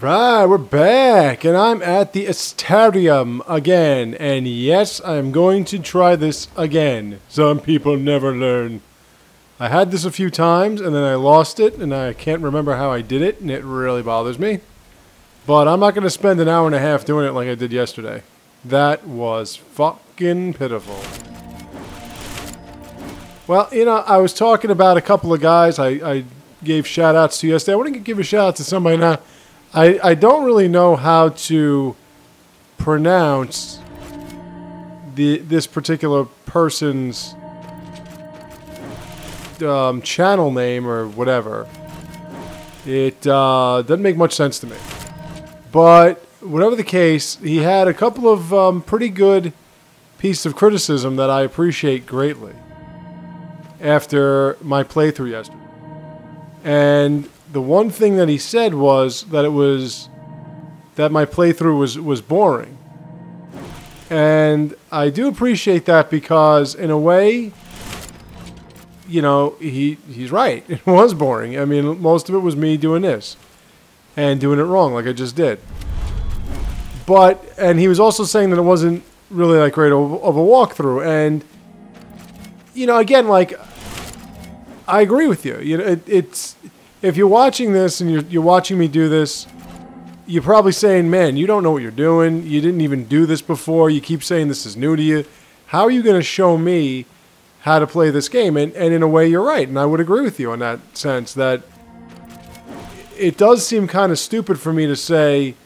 Right, we're back, and I'm at the Astarium again, and yes, I'm going to try this again. Some people never learn. I had this a few times, and then I lost it, and I can't remember how I did it, and it really bothers me. But I'm not going to spend an hour and a half doing it like I did yesterday. That was fucking pitiful. Well, you know, I was talking about a couple of guys I gave shout-outs to yesterday. I want to give a shout-out to somebody now. I don't really know how to pronounce this particular person's channel name or whatever. It doesn't make much sense to me. But whatever the case, he had a couple of pretty good pieces of criticism that I appreciate greatly after my playthrough yesterday. And the one thing that he said was that my playthrough was boring. And I do appreciate that because in a way, you know, he's right. It was boring. I mean, most of it was me doing this and doing it wrong like I just did. And he was also saying that it wasn't really that great of a walkthrough. And, you know, again, like, I agree with you. You know, it's if you're watching this and you're watching me do this, you're probably saying, man, you don't know what you're doing. You didn't even do this before. You keep saying this is new to you. How are you going to show me how to play this game? And in a way, you're right. And I would agree with you in that sense that it does seem kind of stupid for me to say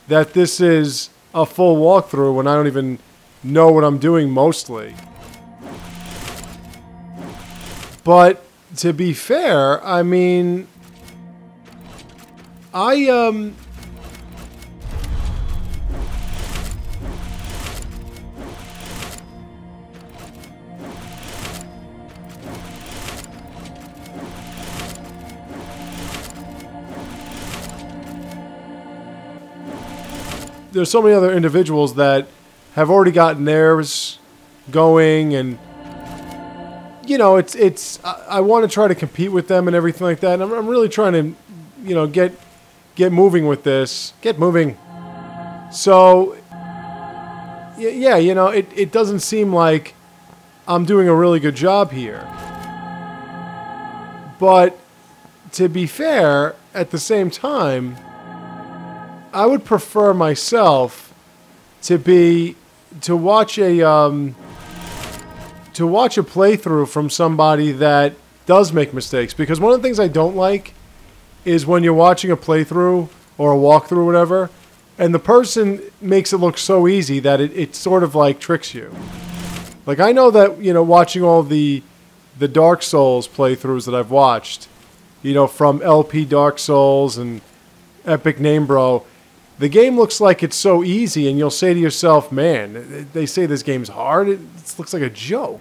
that this is a full walkthrough when I don't even know what I'm doing mostly. But to be fair, I mean, there's so many other individuals that have already gotten theirs going, and you know, I want to try to compete with them and everything like that. And I'm really trying to, you know, get moving with this. Get moving. So, yeah, you know, it doesn't seem like I'm doing a really good job here. But to be fair, at the same time, I would prefer myself to watch a playthrough from somebody that does make mistakes. Because one of the things I don't like is when you're watching a playthrough or a walkthrough or whatever, and the person makes it look so easy that it sort of like tricks you. Like, I know that, you know, watching all the Dark Souls playthroughs that I've watched, you know, from LP Dark Souls and Epic Name Bro, the game looks like it's so easy, and you'll say to yourself, man, they say this game's hard. It looks like a joke.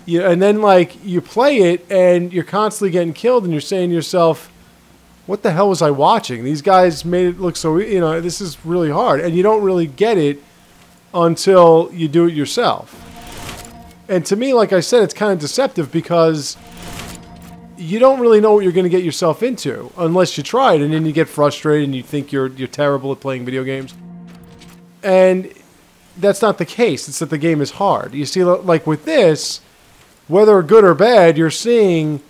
Yeah, and then, like, you play it, and you're constantly getting killed, and you're saying to yourself, what the hell was I watching? These guys made it look so, you know, this is really hard. And you don't really get it until you do it yourself. And to me, like I said, it's kind of deceptive because you don't really know what you're going to get yourself into unless you try it, and then you get frustrated and you think you're terrible at playing video games. And that's not the case. It's that the game is hard. You see, like with this, whether good or bad, you're seeing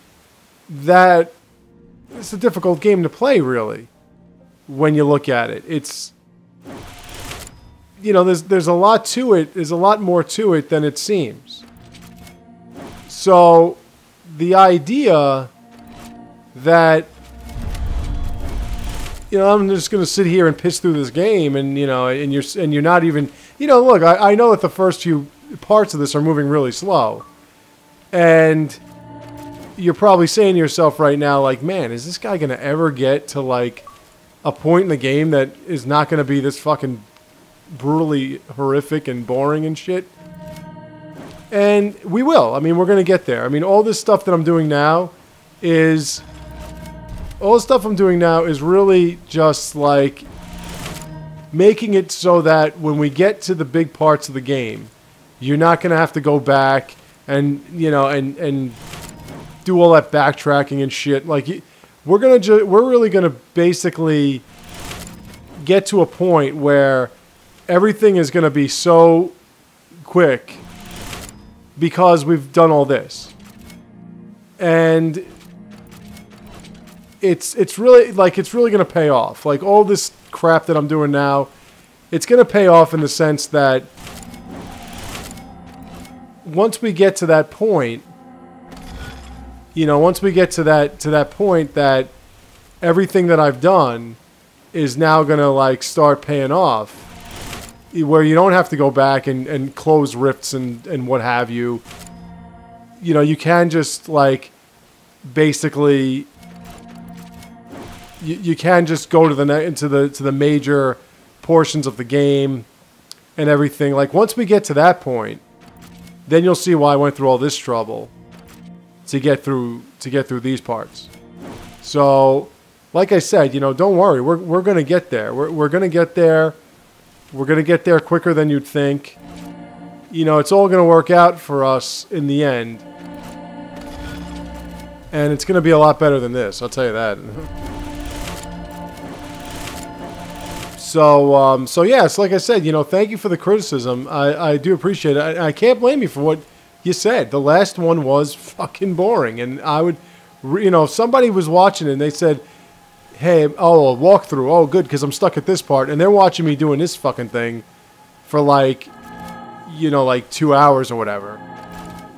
that it's a difficult game to play, really, when you look at it. It's, you know, there's a lot to it. There's a lot more to it than it seems. So the idea that, you know, I'm just going to sit here and piss through this game, and you know, and you're not even, you know, look, I know that the first few parts of this are moving really slow, and you're probably saying to yourself right now, like, man, is this guy going to ever get to like a point in the game that is not going to be this fucking brutally horrific and boring and shit? And we will. I mean, we're going to get there. I mean, all this stuff that I'm doing now is really just like making it so that when we get to the big parts of the game, you're not going to have to go back and, you know, and do all that backtracking and shit. Like, we're really gonna basically get to a point where everything is gonna be so quick because we've done all this, and it's really gonna pay off. Like all this crap that I'm doing now, it's gonna pay off in the sense that once we get to that point, once we get to that point that everything that I've done is now gonna like start paying off, where you don't have to go back and close rifts and what have you. You can just like basically you can just go to the major portions of the game and everything. Like once we get to that point, then you'll see why I went through all this trouble to get through these parts. So, like I said, don't worry. We're gonna get there. We're gonna get there. We're gonna get there quicker than you'd think. It's all gonna work out for us in the end, and it's gonna be a lot better than this. I'll tell you that. So yes, like I said, thank you for the criticism. I do appreciate it. I can't blame you for what you said. The last one was fucking boring, and I would, if somebody was watching it and they said, "Hey, a walkthrough, oh good, because I'm stuck at this part," and they're watching me doing this fucking thing for like 2 hours or whatever,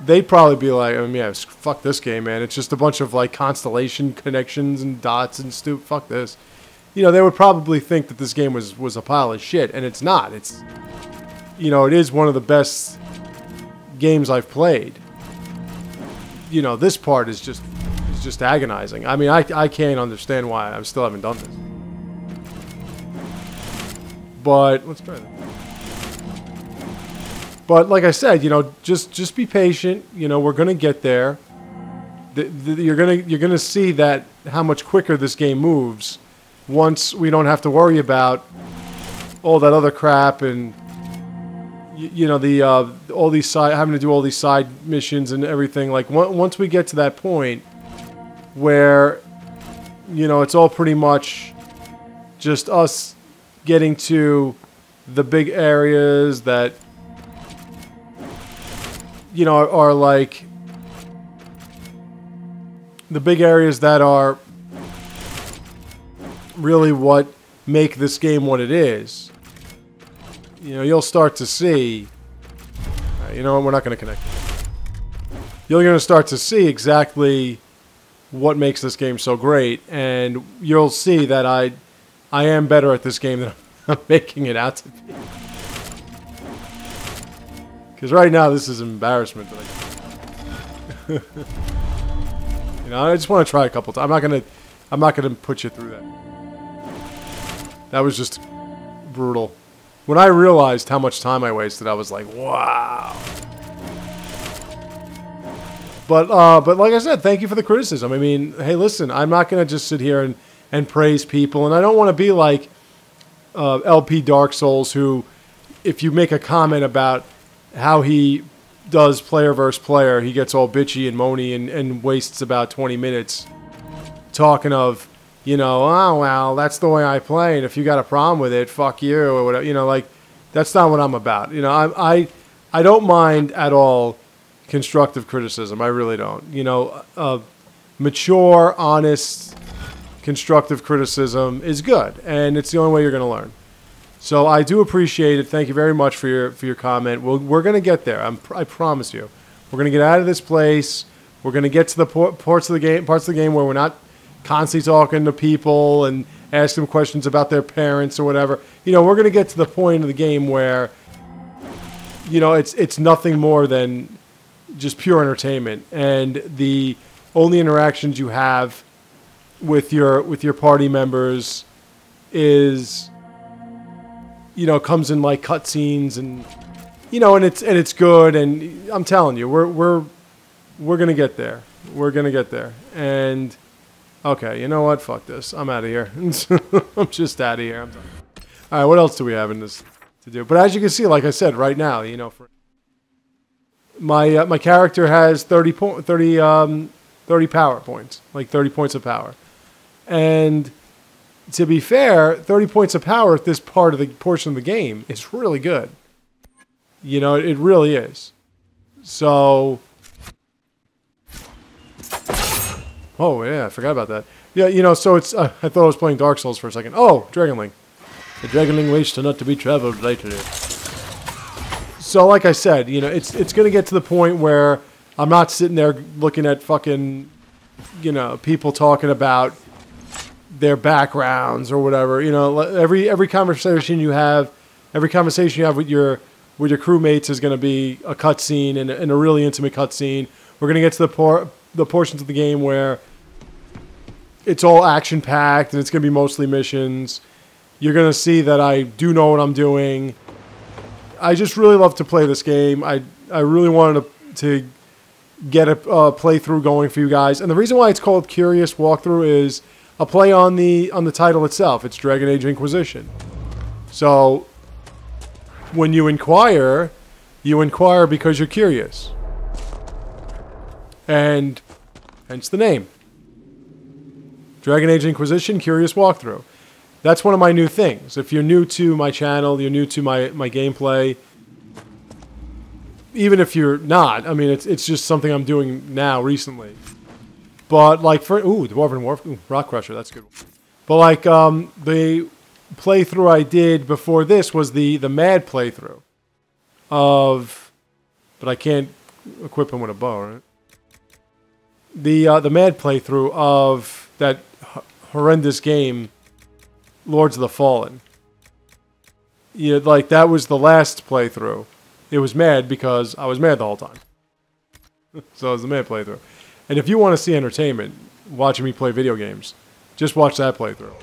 they'd probably be like, yeah, fuck this game, man. It's just a bunch of like constellation connections and dots and fuck this. They would probably think that this game was a pile of shit, and it's not. It's, it is one of the best games I've played. This part is just agonizing. I mean, I can't understand why I still haven't done this. But let's try that. But like I said, just be patient. We're gonna get there. You're gonna see that how much quicker this game moves once we don't have to worry about all that other crap and all these having to do all these side missions and everything. Like once we get to that point where it's all pretty much just us getting to the big areas that are like the big areas that are really what make this game what it is. You'll start to see. We're not going to connect. You're going to start to see exactly what makes this game so great, and you'll see that I am better at this game than I'm making it out to be. Because right now this is an embarrassment. I just want to try a couple times. I'm not gonna put you through that. That was just brutal. When I realized how much time I wasted, I was like, wow. But like I said, thank you for the criticism. I mean, hey, listen, I'm not gonna just sit here and praise people, and I don't want to be like LP Dark Souls, who, if you make a comment about how he does player versus player, he gets all bitchy and moany and wastes about 20 minutes talking of, oh, well, that's the way I play, and if you got a problem with it, fuck you, or whatever. Like, that's not what I'm about. I don't mind at all constructive criticism. I really don't. Mature, honest, constructive criticism is good, and it's the only way you're going to learn. So I do appreciate it. Thank you very much for your comment. We're going to get there. I promise you. We're going to get out of this place. We're going to get to the parts of the game where we're not constantly talking to people and asking them questions about their parents or whatever. We're going to get to the point of the game where it's nothing more than just pure entertainment, and the only interactions you have with your party members is comes in like cutscenes and and it's good, and I'm telling you, we're gonna get there. We're gonna get there. And okay, you know what? Fuck this. I'm out of here. I'm just out of here. I'm done. All right, what else do we have in this to do? But as you can see, like I said, right now, for my character has 30 power points, like 30 points of power. And to be fair, 30 points of power at this part of the portion of the game is really good. You know, it really is. So, oh yeah, I forgot about that. Yeah, you know, so it's, I thought I was playing Dark Souls for a second. Oh, Dragonling. The Dragonling waits to not to be traveled later. So, like I said, you know, it's going to get to the point where I'm not sitting there looking at fucking, you know, people talking about their backgrounds or whatever. You know, every conversation you have with your crewmates is going to be a cutscene and a really intimate cutscene. We're going to get to the portions of the game where it's all action packed and it's going to be mostly missions. You're going to see that I do know what I'm doing. I just really love to play this game. I really wanted to get a playthrough going for you guys. And the reason why it's called Curious Walkthrough is a play on the title itself. It's Dragon Age Inquisition. So when you inquire because you're curious. And hence the name. Dragon Age Inquisition, Curious Walkthrough. That's one of my new things. If you're new to my channel, you're new to my gameplay, even if you're not, I mean, it's just something I'm doing now, recently. But, like, Dwarven Rock Crusher, that's a good one. But, like, the playthrough I did before this was the Mad playthrough of... But I can't equip him with a bow, right? The Mad playthrough of that horrendous game, Lords of the Fallen. Yeah, like, that was the last playthrough. It was mad because I was mad the whole time. So it was the Mad playthrough. And if you want to see entertainment, watching me play video games, just watch that playthrough.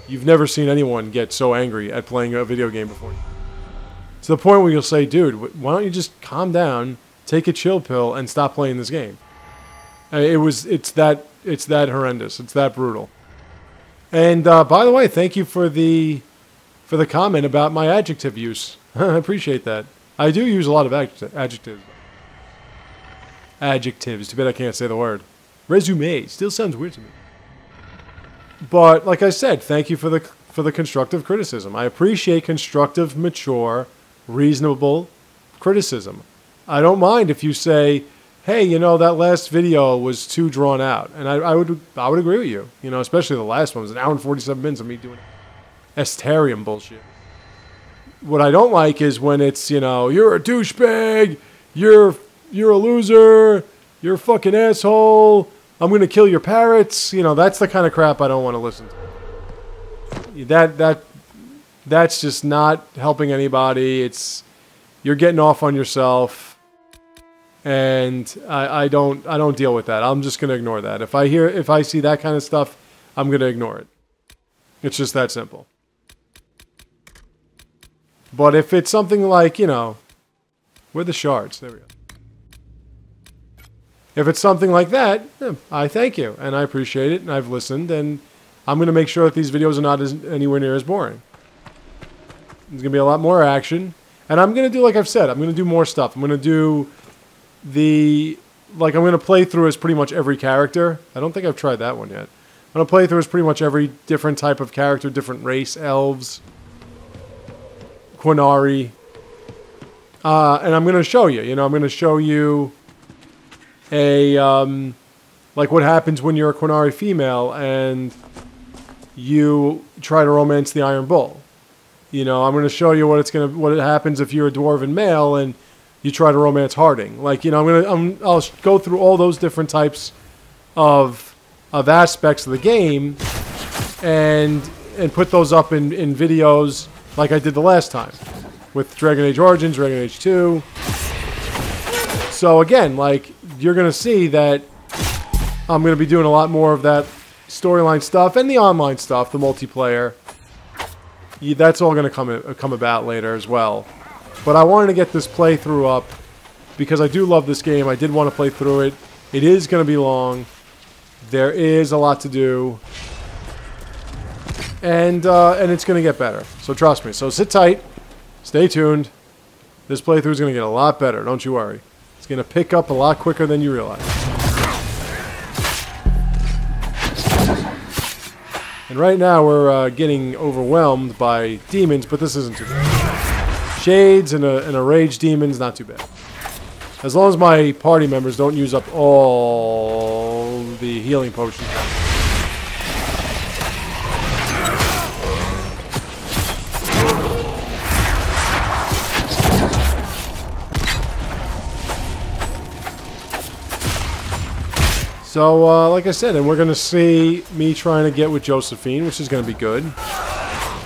You've never seen anyone get so angry at playing a video game before. To the point where you'll say, dude, why don't you just calm down, take a chill pill, and stop playing this game? It's that horrendous. It's that brutal. And by the way, thank you for the comment about my adjective use. I appreciate that. I do use a lot of adjectives. Adjectives. Too bad I can't say the word. Resume. Still sounds weird to me. But like I said, thank you for the constructive criticism. I appreciate constructive, mature, reasonable criticism. I don't mind if you say, hey, you know, that last video was too drawn out. And I would agree with you. You know, especially the last one. It was an hour and 47 minutes of me doing Estarium bullshit. What I don't like is when it's, you know, you're a douchebag, you're a loser, you're a fucking asshole, I'm going to kill your parrots. You know, that's the kind of crap I don't want to listen to. That's just not helping anybody. You're getting off on yourself. And I don't deal with that. I'm just going to ignore that. If I see that kind of stuff, I'm going to ignore it. It's just that simple. But if it's something like, you know, where are the shards? There we go. If it's something like that, I thank you, and I appreciate it, and I've listened, and I'm going to make sure that these videos are not anywhere near as boring. There's going to be a lot more action, and I'm going to do, like I've said, I'm going to do more stuff. I'm going to do I'm going to play through as pretty much every character. I don't think I've tried that one yet. I'm going to play through as pretty much every different type of character, different race, elves, Kunari, and I'm going to show you. You know, I'm going to show you like what happens when you're a Kunari female and you try to romance the Iron Bull. You know, I'm going to show you what happens if you're a Dwarven male and you try to romance Harding. Like, you know, I'll go through all those different types of aspects of the game and put those up in videos like I did the last time with Dragon Age Origins, Dragon Age 2. So again, like, you're going to see that I'm going to be doing a lot more of that storyline stuff and the online stuff, the multiplayer. That's all going to come about later as well. But I wanted to get this playthrough up because I do love this game. I did want to play through it. It is going to be long. There is a lot to do. And it's going to get better. So trust me. So sit tight. Stay tuned. This playthrough is going to get a lot better. Don't you worry. It's going to pick up a lot quicker than you realize. And right now we're getting overwhelmed by demons, but this isn't too bad. Shades and a rage demon's not too bad. As long as my party members don't use up all the healing potions. So, like I said, and we're going to see me trying to get with Josephine, which is going to be good.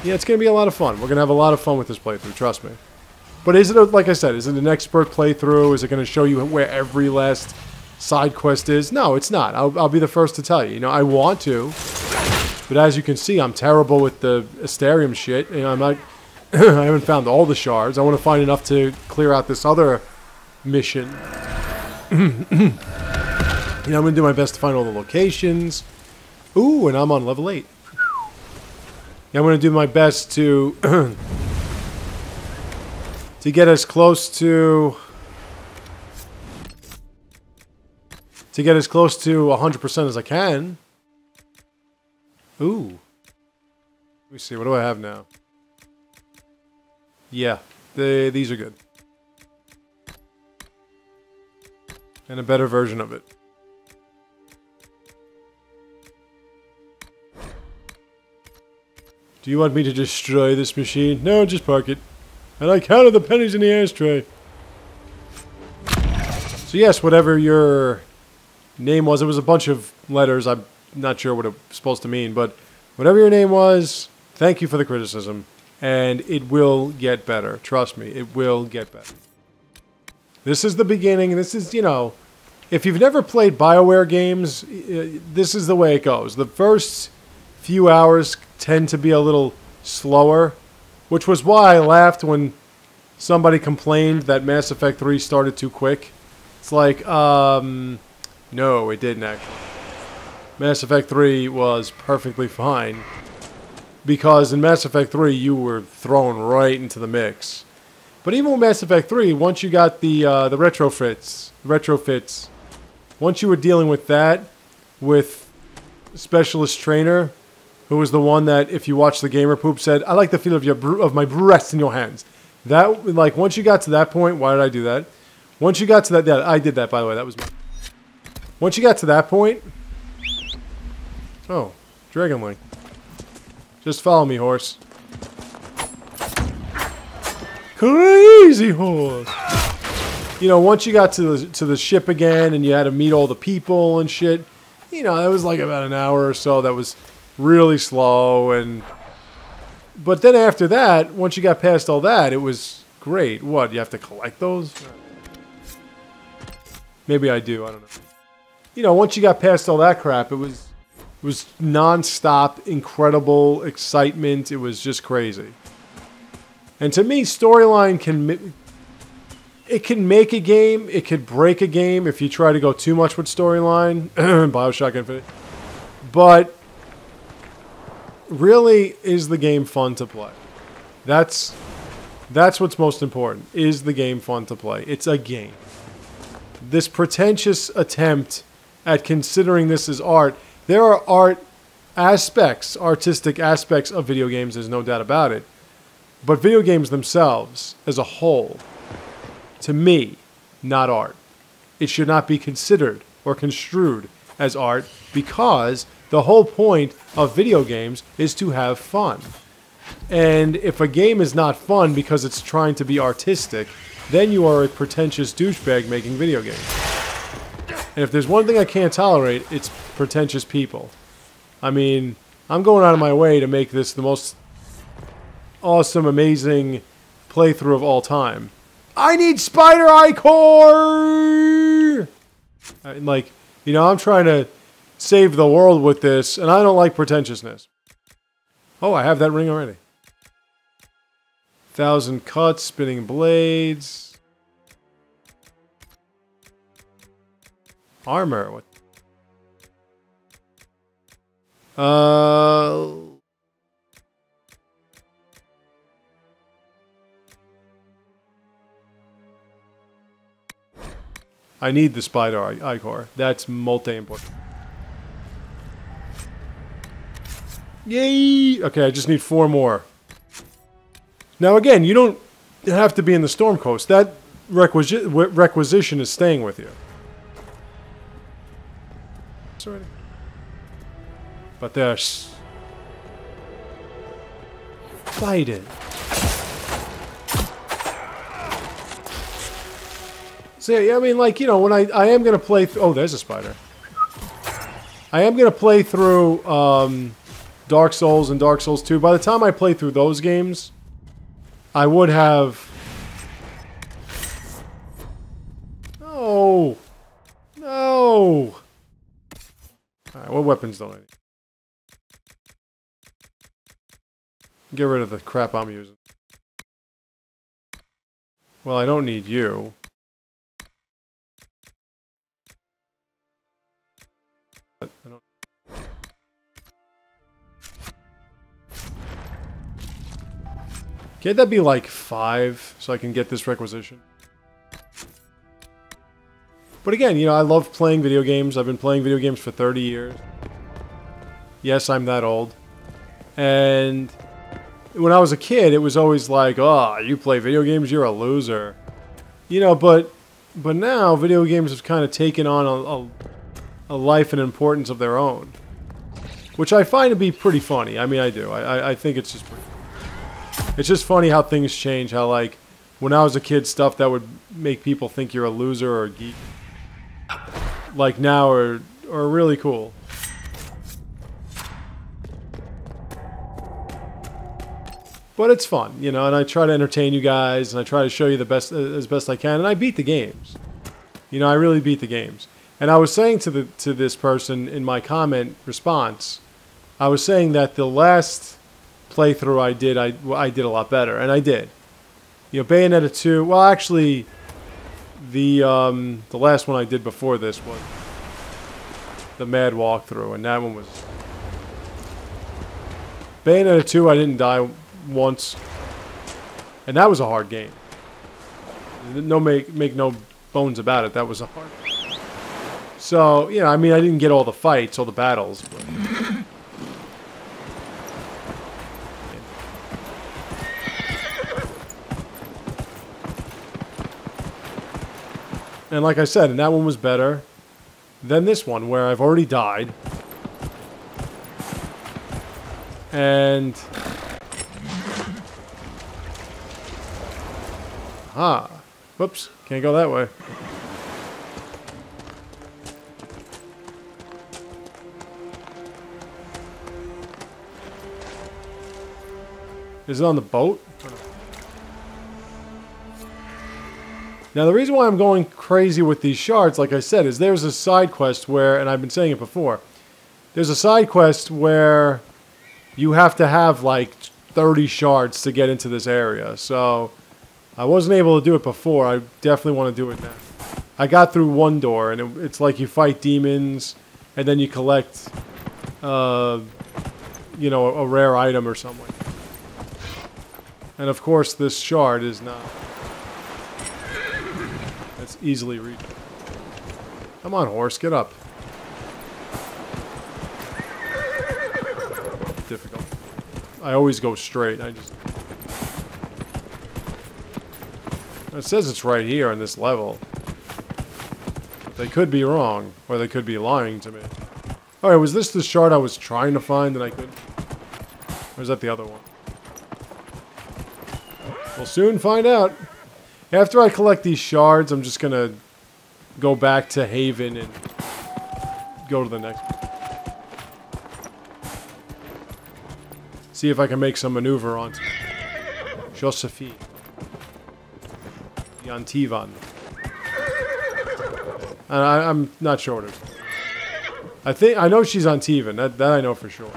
Yeah, it's going to be a lot of fun. We're going to have a lot of fun with this playthrough, trust me. But is it, like I said, is it an expert playthrough? Is it going to show you where every last side quest is? No, it's not. I'll be the first to tell you. You know, I want to. But as you can see, I'm terrible with the Asterium shit. You know, I'm not, I haven't found all the shards. I want to find enough to clear out this other mission. You know, I'm going to do my best to find all the locations. Ooh, and I'm on level 8. Yeah, I'm going to do my best to to get as close to 100% as I can. Ooh. Let me see, what do I have now? Yeah, these are good. And a better version of it. Do you want me to destroy this machine? No, just park it. And I counted the pennies in the ashtray. So yes, whatever your name was, it was a bunch of letters. I'm not sure what it was supposed to mean, but whatever your name was, thank you for the criticism. And it will get better. Trust me, it will get better. This is the beginning. This is, you know, if you've never played BioWare games, this is the way it goes. The first few hours tend to be a little slower, which was why I laughed when somebody complained that Mass Effect 3 started too quick. It's like, no, it didn't actually. Mass Effect 3 was perfectly fine, because in Mass Effect 3 you were thrown right into the mix. But even with Mass Effect 3, once you got the retrofits, once you were dealing with that, with Specialist Trainer, who was the one that, if you watch the Gamer Poop, said, "I like the feel of my breasts in your hands." That, like, once you got to that point, why did I do that? Once you got to that, yeah, I did that, by the way. That was my... Once you got to that point... Oh, Dragon Link. Just follow me, horse. Crazy horse! You know, once you got to the ship again, and you had to meet all the people and shit, you know, that was like about an hour or so that was really slow, but then after that, once you got past all that, it was great. What, you have to collect those? Maybe I do, I don't know. You know, once you got past all that crap, it was non-stop, incredible excitement. It was just crazy. And to me, storyline can make a game, it could break a game if you try to go too much with storyline. BioShock Infinite. But really, is the game fun to play? That's what's most important. Is the game fun to play? It's a game. This pretentious attempt at considering this as art, there are artistic aspects of video games, there's no doubt about it. But video games themselves, as a whole, to me, not art. It should not be considered or construed as art, because the whole point of video games is to have fun. And if a game is not fun because it's trying to be artistic, then you are a pretentious douchebag making video games. And if there's one thing I can't tolerate, it's pretentious people. I mean, I'm going out of my way to make this the most awesome, amazing playthrough of all time. I need Spider Eye Core! Like, you know, I'm trying to save the world with this, and I don't like pretentiousness. Oh, I have that ring already. 1,000 cuts, spinning blades. Armor, what? I need the Spider Eye Core. That's multi-important. Yay! Okay, I just need 4 more. Now again, you don't have to be in the Storm Coast. That requisition is staying with you. Sorry. But there's... Fight it. So yeah, I mean, like, you know, when I am going to play... Oh, there's a spider. I am going to play through Dark Souls and Dark Souls 2. By the time I play through those games, I would have... No! No! Alright, what weapons don't I need? Get rid of the crap I'm using. Well, I don't need you. I don't... Can't that be like 5 so I can get this requisition? But again, you know, I love playing video games. I've been playing video games for 30 years. Yes, I'm that old. And when I was a kid, it was always like, oh, you play video games, you're a loser. You know, but now video games have kind of taken on a life and importance of their own. Which I find to be pretty funny. I mean, I do. I think it's just pretty funny. It's just funny how things change. How, like, when I was a kid, stuff that would make people think you're a loser or a geek, like now are really cool. But it's fun, you know, and I try to entertain you guys, and I try to show you the best as best I can, and I beat the games. You know, I really beat the games. And I was saying to this person in my comment response, I was saying that the last playthrough I did a lot better, and I did. You know, Bayonetta 2. Well, actually, the last one I did before this was the Mad Walkthrough, and that one was Bayonetta 2. I didn't die once, and that was a hard game. No make no bones about it. That was a hard game. So, you know, I mean, I didn't get all the fights, all the battles, but... And like I said, and that one was better than this one, where I've already died. And... Ah. Whoops. Can't go that way. Is it on the boat? Now, the reason why I'm going crazy with these shards, like I said, is there's a side quest where, and I've been saying it before, there's a side quest where you have to have like 30 shards to get into this area. So, I wasn't able to do it before. I definitely want to do it now. I got through one door, and it's like you fight demons, and then you collect, you know, a rare item or something. And of course, this shard is not... It's easily reached. Come on, horse, get up. Difficult. I always go straight. I just... It says it's right here on this level. They could be wrong, or they could be lying to me. Alright, was this the shard I was trying to find and I couldn't? Or is that the other one? We'll soon find out. After I collect these shards, I'm just gonna go back to Haven and go to the next one. See if I can make some maneuver on Josephine. Yantivan. I'm not sure what it is. I know she's on Tivan. That I know for sure.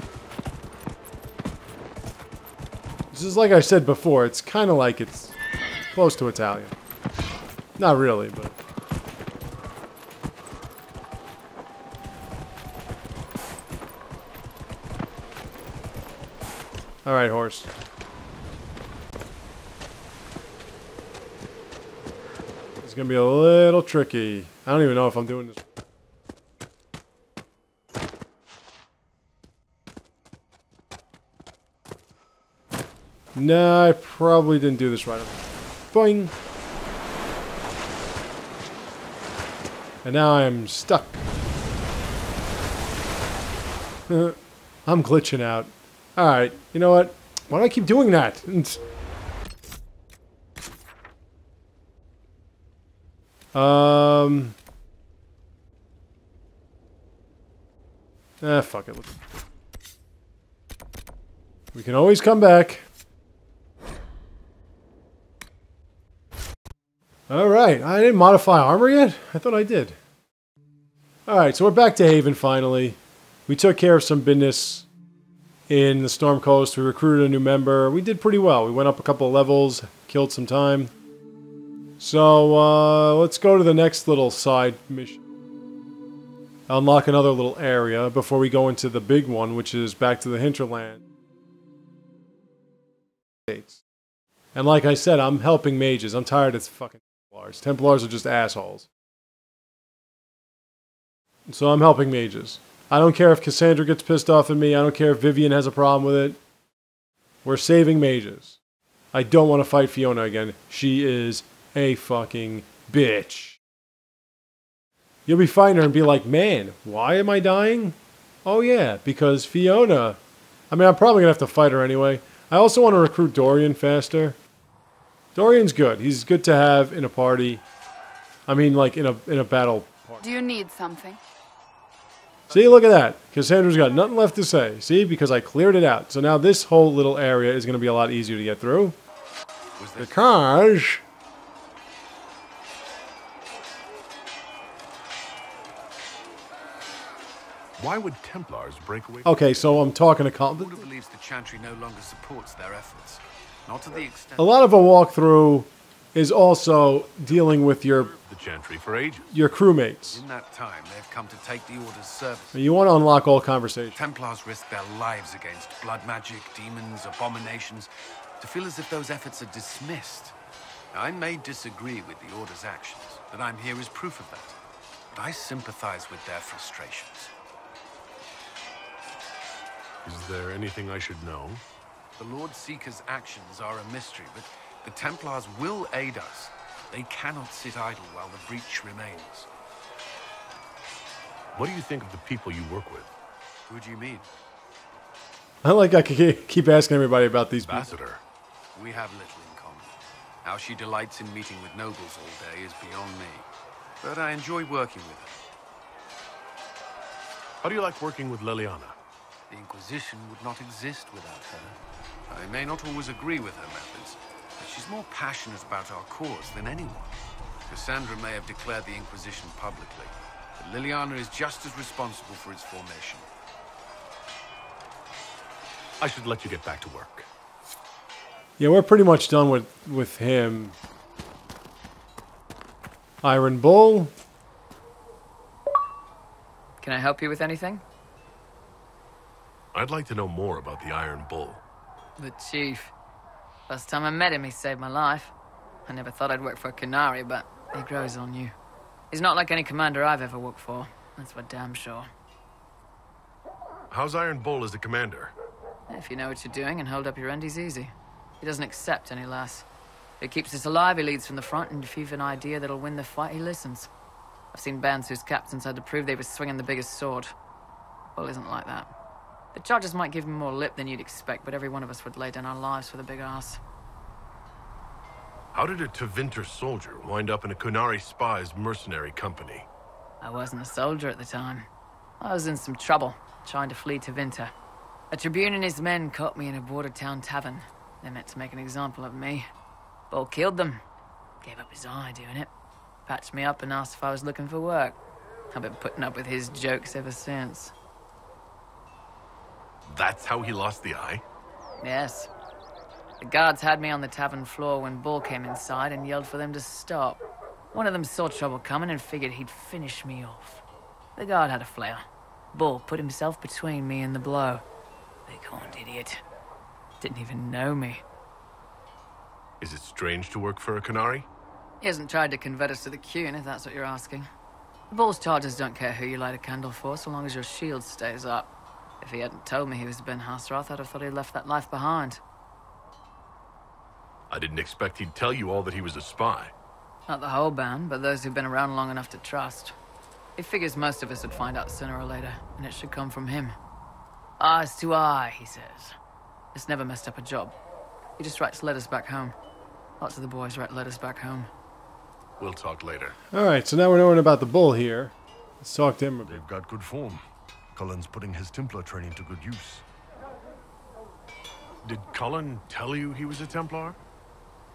This is like I said before. It's kind of like it's close to Italian. Not really, but... Alright, horse. It's gonna be a little tricky. I don't even know if I'm doing this. No, I probably didn't do this right. Boing. And now I'm stuck. I'm glitching out. Alright, you know what? Why do I keep doing that? Fuck it. We can always come back. Alright, I didn't modify armor yet? I thought I did. Alright, so we're back to Haven finally. We took care of some business in the Storm Coast. We recruited a new member. We did pretty well. We went up a couple of levels, killed some time. So, let's go to the next little side mission. Unlock another little area before we go into the big one, which is back to the hinterland. And like I said, I'm helping mages. I'm tired of fucking Templars. Templars are just assholes. So I'm helping mages. I don't care if Cassandra gets pissed off at me. I don't care if Vivian has a problem with it. We're saving mages. I don't want to fight Fiona again. She is a fucking bitch. You'll be fighting her and be like, man, why am I dying? Oh yeah, because Fiona. I mean, I'm probably going to have to fight her anyway. I also want to recruit Dorian faster. Dorian's good. He's good to have in a party. I mean, like, in a battle party. Do you need something? See, look at that. Cassandra's got nothing left to say. See, because I cleared it out. So now this whole little area is going to be a lot easier to get through. Because... Why would Templars break away? Okay, so I'm talking to Colin. Order believes the Chantry no longer supports their efforts. Not to the extent... A lot of a walkthrough is also dealing with your... The Chantry for ages. Your crewmates. In that time, they've come to take the Order's service. You want to unlock all conversation. Templars risk their lives against blood magic, demons, abominations, to feel as if those efforts are dismissed. Now, I may disagree with the Order's actions, but I'm here as proof of that. But I sympathize with their frustrations. Is there anything I should know? The Lord Seeker's actions are a mystery, but the Templars will aid us. They cannot sit idle while the breach remains. What do you think of the people you work with? Who do you mean? I like I keep asking everybody about these people. Ambassador. We have little in common. How she delights in meeting with nobles all day is beyond me. But I enjoy working with her. How do you like working with Liliana? The Inquisition would not exist without her. I may not always agree with her methods, but she's more passionate about our cause than anyone. Cassandra may have declared the Inquisition publicly, but Liliana is just as responsible for its formation. I should let you get back to work. Yeah, we're pretty much done with him. Iron Bull. Can I help you with anything? I'd like to know more about the Iron Bull. The Chief. Last time I met him, he saved my life. I never thought I'd work for Kunari, but he grows on you. He's not like any commander I've ever worked for. That's for damn sure. How's Iron Bull as a commander? If you know what you're doing and hold up your end, he's easy. He doesn't accept any less. If he keeps us alive, he leads from the front, and if you've an idea that'll win the fight, he listens. I've seen bands whose captains had to prove they were swinging the biggest sword. Bull isn't like that. The charges might give him more lip than you'd expect, but every one of us would lay down our lives for the big ass. How did a Tevinter soldier wind up in a Kunari spy's mercenary company? I wasn't a soldier at the time. I was in some trouble, trying to flee Tevinter. A Tribune and his men caught me in a border town tavern. They meant to make an example of me. Bull killed them. Gave up his eye doing it. Patched me up and asked if I was looking for work. I've been putting up with his jokes ever since. That's how he lost the eye? Yes. The guards had me on the tavern floor when Bull came inside and yelled for them to stop. One of them saw trouble coming and figured he'd finish me off. The guard had a flare. Bull put himself between me and the blow. Big horned idiot. Didn't even know me. Is it strange to work for a Kunari? He hasn't tried to convert us to the Qun, if that's what you're asking. Bull's charges don't care who you light a candle for, so long as your shield stays up. If he hadn't told me he was Ben Hasrath, I'd have thought he'd left that life behind. I didn't expect he'd tell you all that he was a spy. Not the whole band, but those who've been around long enough to trust. He figures most of us would find out sooner or later, and it should come from him. Eyes to eye, he says. It's never messed up a job. He just writes letters back home. Lots of the boys write letters back home. We'll talk later. Alright, so now we're knowing about the bull here. Let's talk to him a bit. They've got good form. Cullen's putting his Templar training to good use. Did Cullen tell you he was a Templar?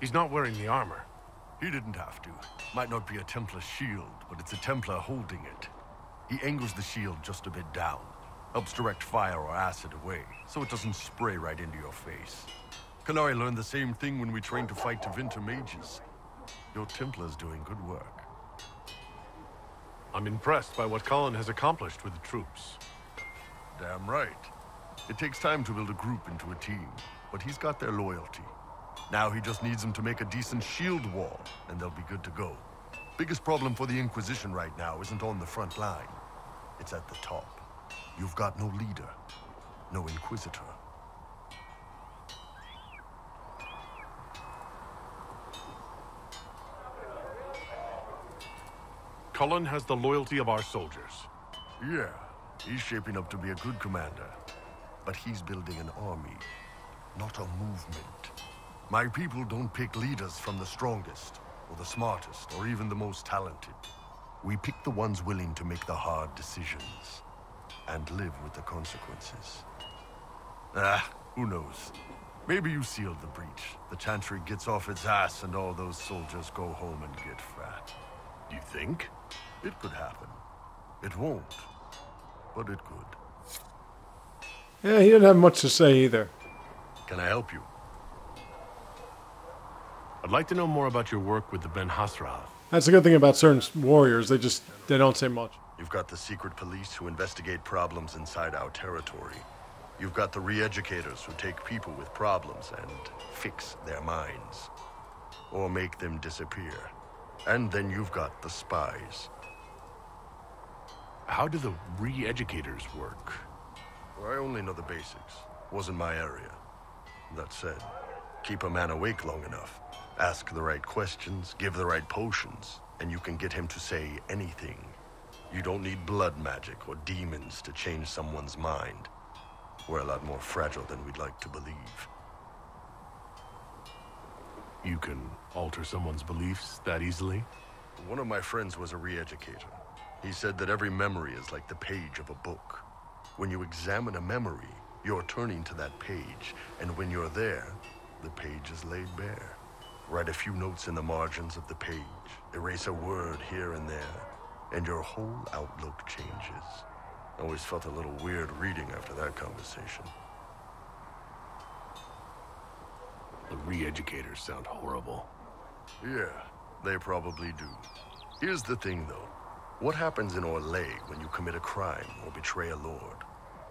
He's not wearing the armor. He didn't have to. Might not be a Templar shield, but it's a Templar holding it. He angles the shield just a bit down. Helps direct fire or acid away, so it doesn't spray right into your face. Kunari learned the same thing when we trained to fight Tevinter mages. Your Templar's doing good work. I'm impressed by what Cullen has accomplished with the troops. Damn right. It takes time to build a group into a team, but he's got their loyalty. Now he just needs them to make a decent shield wall, and they'll be good to go. Biggest problem for the Inquisition right now isn't on the front line. It's at the top. You've got no leader, no Inquisitor. Cullen has the loyalty of our soldiers. Yeah, he's shaping up to be a good commander. But he's building an army, not a movement. My people don't pick leaders from the strongest, or the smartest, or even the most talented. We pick the ones willing to make the hard decisions, and live with the consequences. Who knows? Maybe you sealed the breach. The Chantry gets off its ass and all those soldiers go home and get fat. You think? It could happen. It won't, but it could. Yeah, he didn't have much to say either. Can I help you? I'd like to know more about your work with the Ben Hasrath. That's the good thing about certain warriors. They don't say much. You've got the secret police who investigate problems inside our territory. You've got the re-educators who take people with problems and fix their minds. Or make them disappear. And then you've got the spies. How do the re-educators work? Well, I only know the basics. Wasn't my area. That said, keep a man awake long enough. Ask the right questions, give the right potions, and you can get him to say anything. You don't need blood magic or demons to change someone's mind. We're a lot more fragile than we'd like to believe. You can alter someone's beliefs that easily? One of my friends was a re-educator. He said that every memory is like the page of a book. When you examine a memory, you're turning to that page, and when you're there, the page is laid bare. Write a few notes in the margins of the page, erase a word here and there, and your whole outlook changes. I always felt a little weird reading after that conversation. The re-educators sound horrible. Yeah, they probably do. Here's the thing, though. What happens in Orlais when you commit a crime or betray a lord?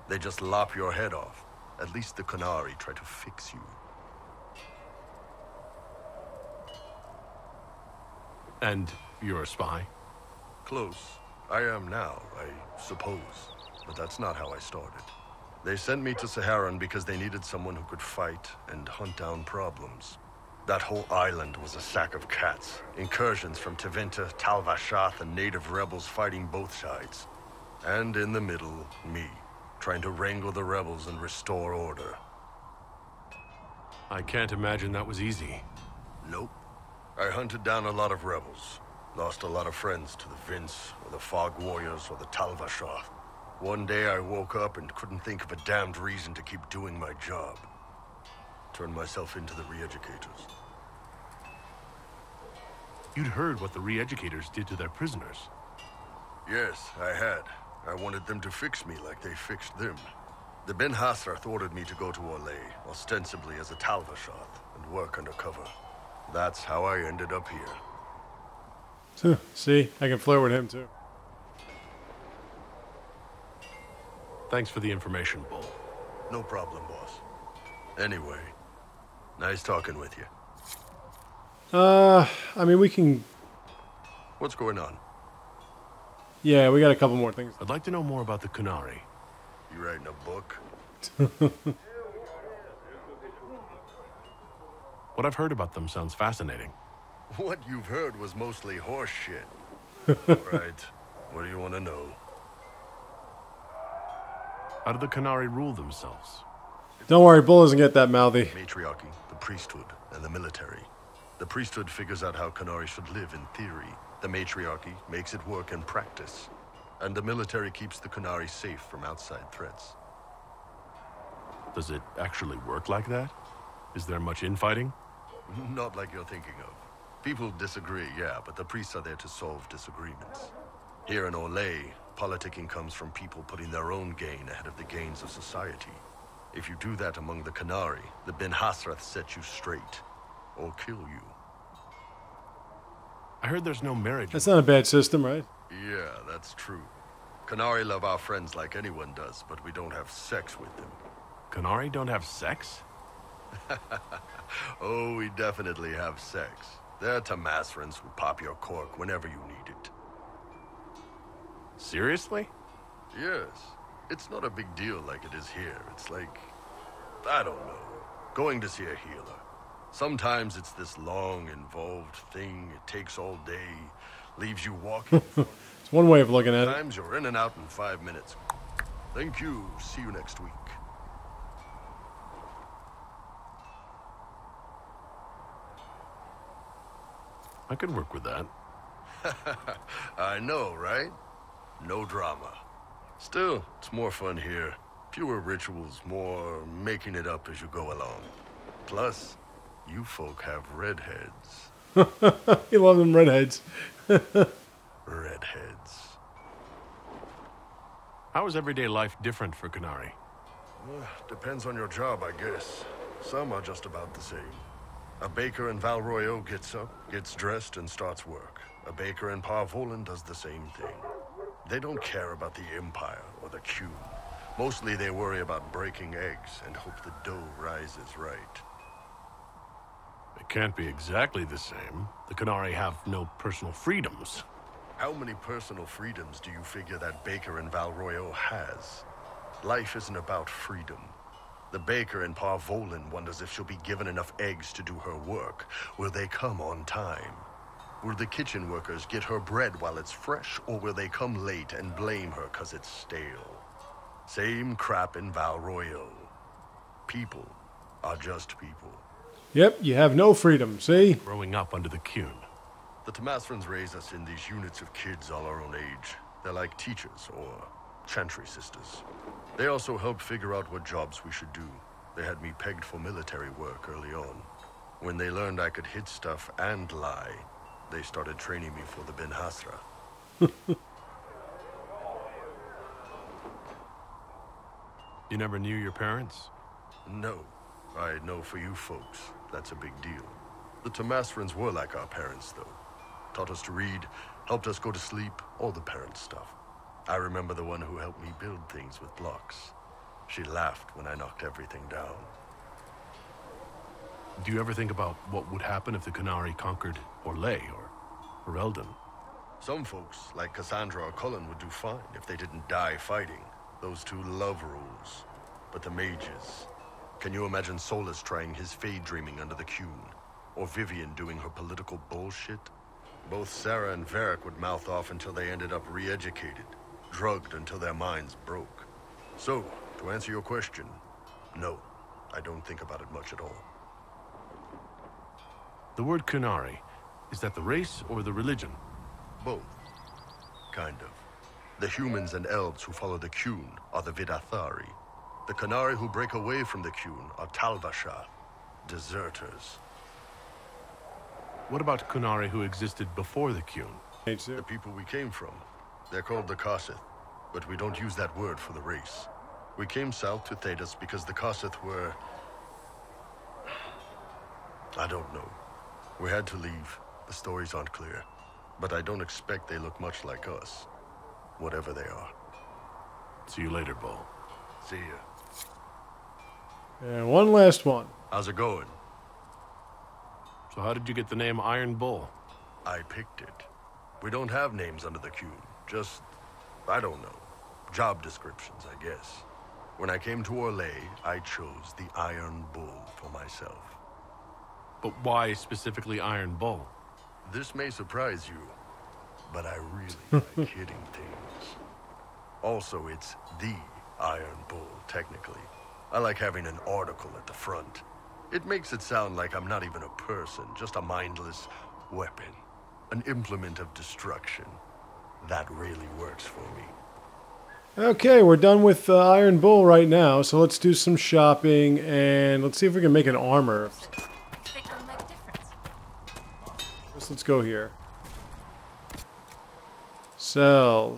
They just lop your head off. At least the Kunari try to fix you. And you're a spy? Close. I am now, I suppose. But that's not how I started. They sent me to Saharan because they needed someone who could fight and hunt down problems. That whole island was a sack of cats. Incursions from Tevinter, Tal-Vashath, and native rebels fighting both sides. And in the middle, me, trying to wrangle the rebels and restore order. I can't imagine that was easy. Nope. I hunted down a lot of rebels. Lost a lot of friends to the Vince, or the Fog Warriors, or the Tal-Vashath. One day I woke up and couldn't think of a damned reason to keep doing my job. Turned myself into the re-educators. You'd heard what the re-educators did to their prisoners. Yes, I had. I wanted them to fix me like they fixed them. The Ben Hasrath ordered me to go to Orlais, ostensibly as a Tal-Vashath, and work undercover. That's how I ended up here. See, I can flirt with him too. Thanks for the information, Bull. No problem, boss. Anyway, nice talking with you. I mean, we can... What's going on? Yeah, we got a couple more things. I'd like to know more about the Kunari. You writing a book? What I've heard about them sounds fascinating. What you've heard was mostly horse shit. Right. What do you want to know? How do the Kunari rule themselves? Don't worry, Bull doesn't get that mouthy. Matriarchy, the priesthood, and the military. The priesthood figures out how Kunari should live in theory. The matriarchy makes it work in practice. And the military keeps the Kunari safe from outside threats. Does it actually work like that? Is there much infighting? Not like you're thinking of. People disagree, yeah, but the priests are there to solve disagreements. Here in Olay, politicking comes from people putting their own gain ahead of the gains of society. If you do that among the Kunari, the Ben Hasrath set you straight, or kill you. I heard there's no marriage. That's not a bad system, right? Yeah, that's true. Kunari love our friends like anyone does, but we don't have sex with them. Kunari don't have sex? Oh, we definitely have sex. They're Tamasrans who pop your cork whenever you need it. Seriously? Yes. It's not a big deal like it is here. It's like, I don't know, going to see a healer. Sometimes it's this long, involved thing. It takes all day, leaves you walking. It's one way of looking at it. Sometimes you're in and out in 5 minutes. Thank you. See you next week. I could work with that. I know, right? No drama. Still, it's more fun here. Fewer rituals, more making it up as you go along. Plus, you folk have redheads. You love them redheads. Redheads. How is everyday life different for Kunari? Depends on your job, I guess. Some are just about the same. A baker in Val Royeaux gets up, gets dressed, and starts work. A baker in Parvolan does the same thing. They don't care about the Empire or the Q. Mostly they worry about breaking eggs and hope the dough rises right. It can't be exactly the same. The Kunari have no personal freedoms. How many personal freedoms do you figure that baker in Val Royeaux has? Life isn't about freedom. The baker in Parvolan wonders if she'll be given enough eggs to do her work. Will they come on time? Will the kitchen workers get her bread while it's fresh, or will they come late and blame her 'cause it's stale? Same crap in Val Royeaux. People are just people. Yep, you have no freedom, see? Growing up under the Qun. The Tamasrans raise us in these units of kids all our own age. They're like teachers or chantry sisters. They also help figure out what jobs we should do. They had me pegged for military work early on. When they learned I could hit stuff and lie, they started training me for the Ben Hasra. You never knew your parents? No. I know for you folks, that's a big deal. The Tamasrans were like our parents, though. Taught us to read, helped us go to sleep, all the parent stuff. I remember the one who helped me build things with blocks. She laughed when I knocked everything down. Do you ever think about what would happen if the Kunari conquered Orlais or Eldon? Some folks, like Cassandra or Cullen, would do fine if they didn't die fighting. Those two love rules. But the mages... Can you imagine Solus trying his fade dreaming under the Qun? Or Vivian doing her political bullshit? Both Sarah and Varric would mouth off until they ended up re-educated, drugged until their minds broke. So, to answer your question, no, I don't think about it much at all. The word Kunari, is that the race or the religion? Both. Kind of. The humans and elves who follow the Qun are the Vidathari. The Kunari who break away from the Qun are Talvasha, deserters. What about Kunari who existed before the Qun? The people we came from. They're called the Kossith, but we don't use that word for the race. We came south to Thedas because the Kossith were... I don't know. We had to leave. The stories aren't clear. But I don't expect they look much like us. Whatever they are. See you later, Bull. See ya. And one last one. How's it going? So how did you get the name Iron Bull? I picked it. We don't have names under the Qun. Just, I don't know. Job descriptions, I guess. When I came to Orlais, I chose the Iron Bull for myself. But why specifically Iron Bull? This may surprise you, but I really like hitting things. Also, it's the Iron Bull, technically. I like having an article at the front. It makes it sound like I'm not even a person, just a mindless weapon. An implement of destruction. That really works for me. Okay, we're done with Iron Bull right now, so let's do some shopping and let's see if we can make an armor. Let's go here. Sell.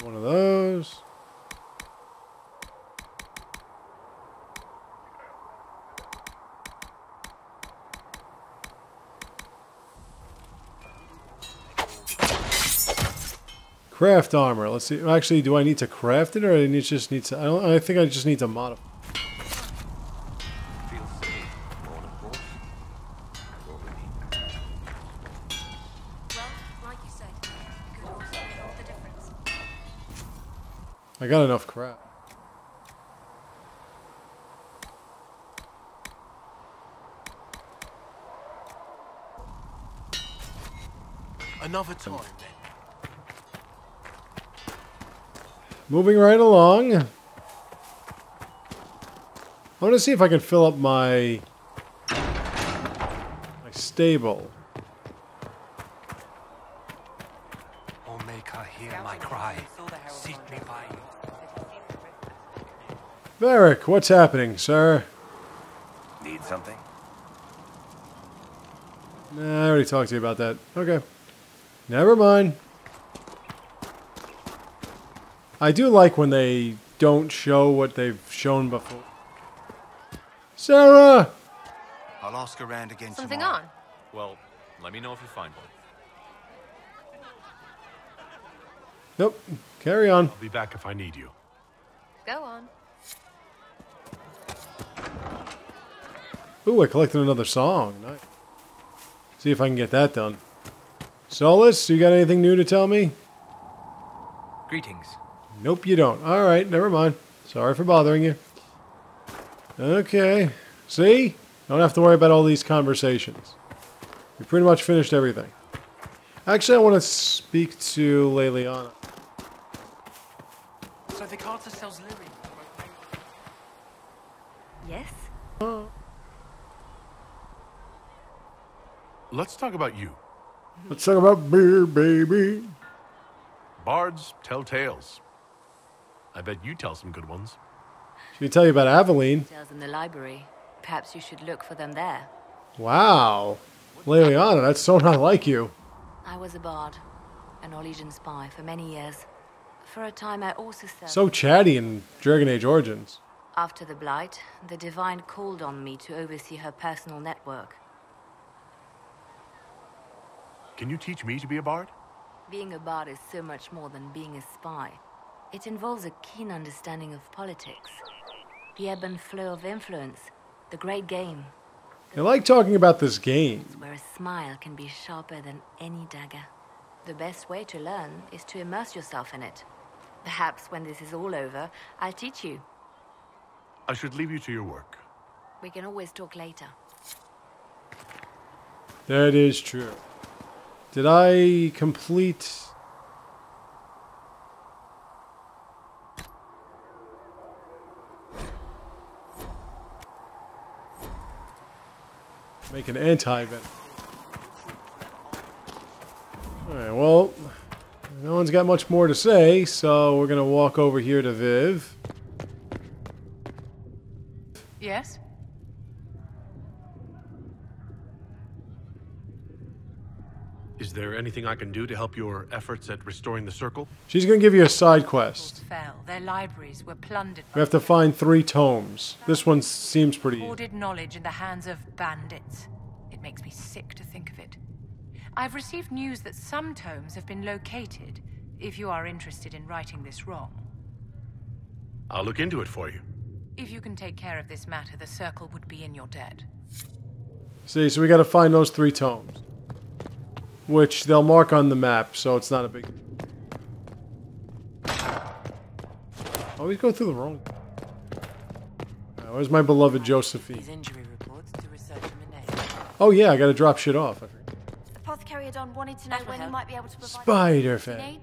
One of those. Craft armor. Let's see. Actually, do I need to craft it, or I just need to? I think I just need to modify. I got enough crap. Another time, then. Moving right along. I want to see if I can fill up my stable. Oh, make her hear my cry. Seek me by you. Varric, what's happening, sir? Need something? Nah, I already talked to you about that. Okay. Never mind. I do like when they don't show what they've shown before. Sarah! I'll ask around again Something tomorrow. on? Well, let me know if you find one. Nope. Carry on. I'll be back if I need you. Go on. Ooh, I collected another song. Nice. See if I can get that done. Solus, you got anything new to tell me? Greetings. Nope, you don't. Alright, never mind. Sorry for bothering you. Okay. See? Don't have to worry about all these conversations. We pretty much finished everything. Actually, I want to speak to Leliana. So the Carter sells Lyric. Yes? Let's talk about you. Let's talk about beer, baby. Bards tell tales. I bet you tell some good ones. Should we tell you about Aveline? Tales in the library. Perhaps you should look for them there. Wow. Leliana, that's so not like you. I was a bard, a Norwegian spy for many years. For a time I also served... So chatty in Dragon Age Origins. After the Blight, the Divine called on me to oversee her personal network. Can you teach me to be a bard? Being a bard is so much more than being a spy. It involves a keen understanding of politics, the ebb and flow of influence, the great game. I like talking about this game. Where a smile can be sharper than any dagger. The best way to learn is to immerse yourself in it. Perhaps when this is all over, I'll teach you. I should leave you to your work. We can always talk later. That is true. Did I complete... Make an anti-venom. Alright, well, no one's got much more to say, so we're gonna walk over here to Viv. Yes? Is there anything I can do to help your efforts at restoring the circle? She's going to give you a side quest. Fell. Their libraries were plundered. We have to find 3 tomes. This one seems pretty easy. Hoarded knowledge in the hands of bandits. It makes me sick to think of it. I've received news that some tomes have been located, if you are interested in righting this wrong. I'll look into it for you. If you can take care of this matter, the circle would be in your debt. See, so we got to find those 3 tomes, which they'll mark on the map, so it's not a big... Always go through the wrong... Where's my beloved Josephine? Oh yeah, I got to drop shit off. Apothecary Adon wanted to know when he might be able to provide... Spider fan.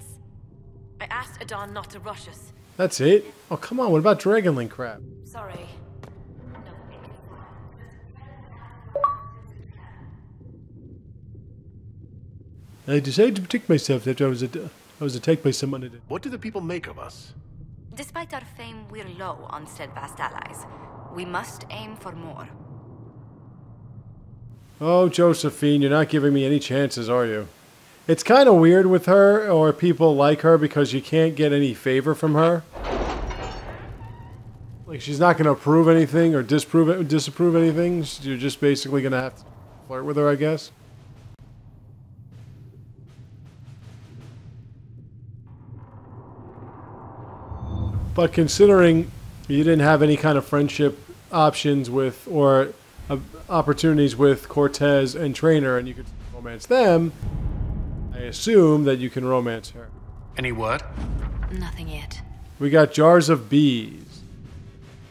I asked Adon not to rush us. That's it? Oh, come on, what about Dragonlink crap? Sorry. I decided to protect myself after I was attacked by someone. What do the people make of us? Despite our fame, we're low on steadfast allies. We must aim for more. Oh, Josephine, you're not giving me any chances, are you? It's kind of weird with her, or people like her, because you can't get any favor from her. Like, she's not going to approve anything or disapprove anything. You're just basically going to have to flirt with her, I guess. But considering you didn't have any kind of friendship options with, or opportunities with Cortez and Trainer, and you could romance them, I assume that you can romance her. Any word? Nothing yet. We got jars of bees.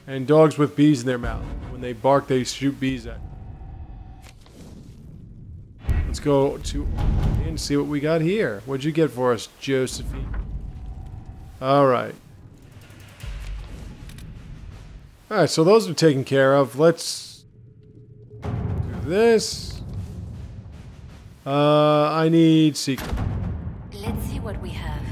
And dogs with bees in their mouth. When they bark, they shoot bees at you. Let's go to and see what we got here. What'd you get for us, Josephine? Alright. Alright, so those are taken care of. Let's do this. I need secret. Let's see what we have.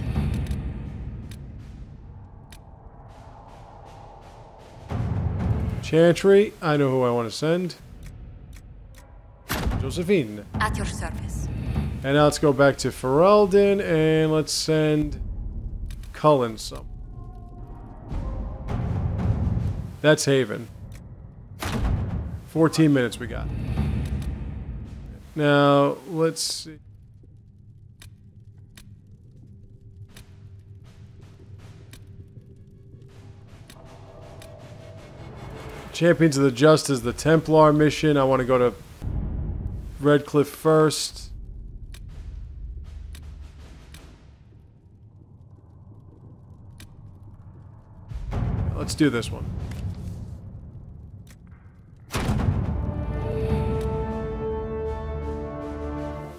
Chantry. I know who I want to send. Josephine. At your service. And now let's go back to Ferelden and let's send Cullen some. That's Haven. 14 minutes we got. Now, let's see. Champions of the Just is the Templar mission. I want to go to Redcliffe first. Let's do this one.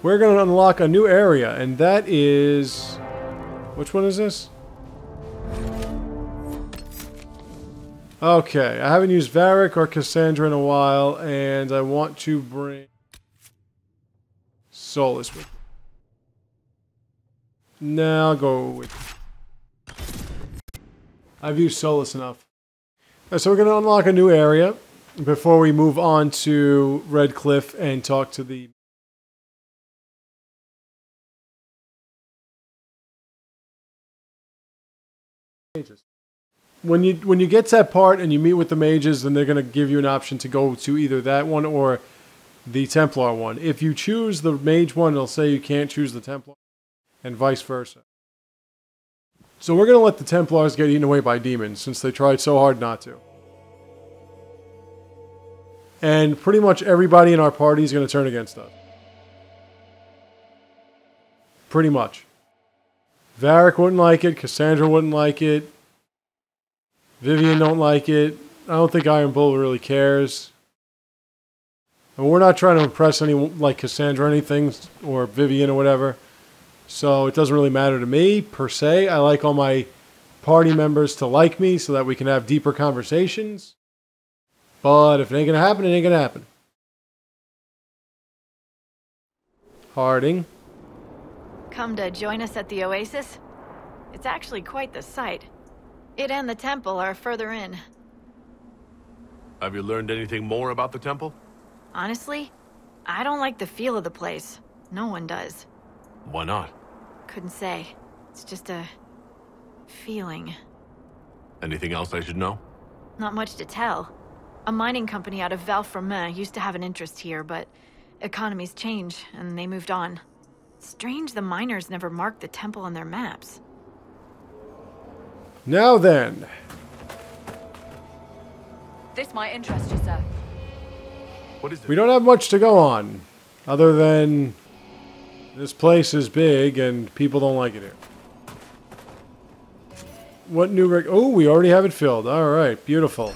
We're going to unlock a new area, and that is... Which one is this? Okay, I haven't used Varric or Cassandra in a while, and I want to bring Solus with me. Now I'll go with... I've used Solus enough. Right, so we're going to unlock a new area before we move on to Redcliffe and talk to the... When you get to that part and you meet with the mages, then they're going to give you an option to go to either that one or the Templar one. If you choose the mage one, it'll say you can't choose the Templar, and vice versa. So we're going to let the Templars get eaten away by demons, since they tried so hard not to. And pretty much everybody in our party is going to turn against us. Pretty much. Varric wouldn't like it, Cassandra wouldn't like it, Vivian don't like it, I don't think Iron Bull really cares. And we're not trying to impress anyone like Cassandra or anything, or Vivian or whatever, so it doesn't really matter to me, per se. I like all my party members to like me so that we can have deeper conversations. But if it ain't gonna happen, it ain't gonna happen. Harding. Come to join us at the Oasis? It's actually quite the sight. It and the temple are further in. Have you learned anything more about the temple? Honestly, I don't like the feel of the place. No one does. Why not? Couldn't say. It's just a feeling. Anything else I should know? Not much to tell. A mining company out of Valfremin used to have an interest here, but economies change, and they moved on. Strange the miners never marked the temple on their maps. Now then. This might interest you, sir. What is it? We don't have much to go on, other than this place is big and people don't like it here. What new oh, we already have it filled. Alright, beautiful.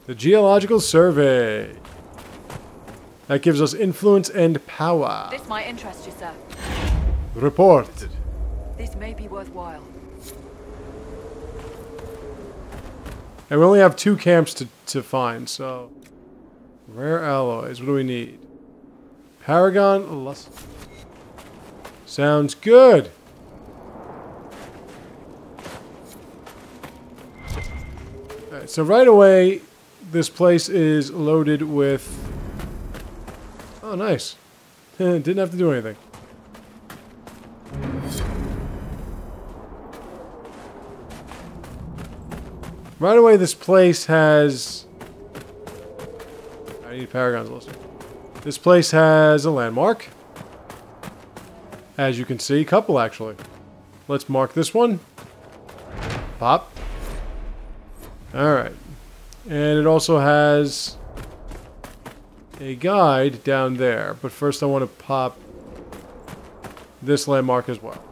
The Geological Survey. That gives us influence and power. This might interest you, sir. Report. This may be worthwhile. And we only have 2 camps to find, so... Rare alloys. What do we need? Paragon. Sounds good. Alright, so right away, this place is loaded with... Oh, nice. Didn't have to do anything. Right away, this place has... I need Paragon's list. This place has a landmark. As you can see, couple actually. Let's mark this one. Pop. Alright. And it also has a guide down there. But first I want to pop this landmark as well.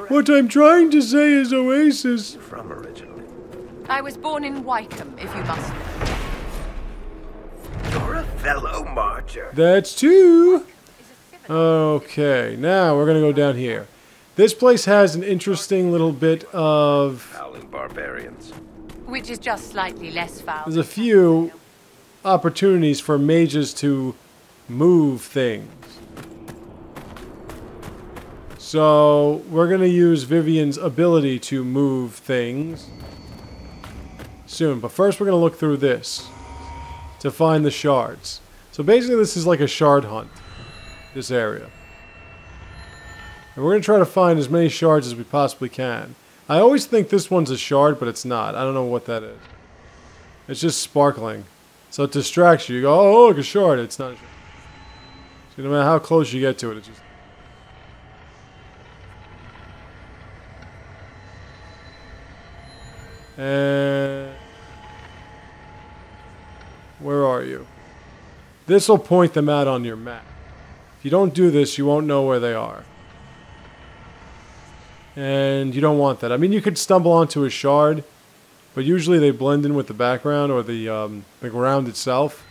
What I'm trying to say is Oasis. From originally. I was born in Wycombe, if you must know. You're a fellow marcher. That's 2. Okay, now we're gonna go down here. This place has an interesting little bit of... Howling barbarians. Which is just slightly less foul. There's a few opportunities for mages to move things. So, we're going to use Vivian's ability to move things soon. But first we're going to look through this to find the shards. So basically this is like a shard hunt, this area. And we're going to try to find as many shards as we possibly can. I always think this one's a shard, but it's not. I don't know what that is. It's just sparkling. So it distracts you. You go, oh, look, a shard. It's not a shard. So no matter how close you get to it, it's just... And... where are you? This will point them out on your map. If you don't do this, you won't know where they are. And you don't want that. I mean, you could stumble onto a shard, but usually they blend in with the background or the ground itself.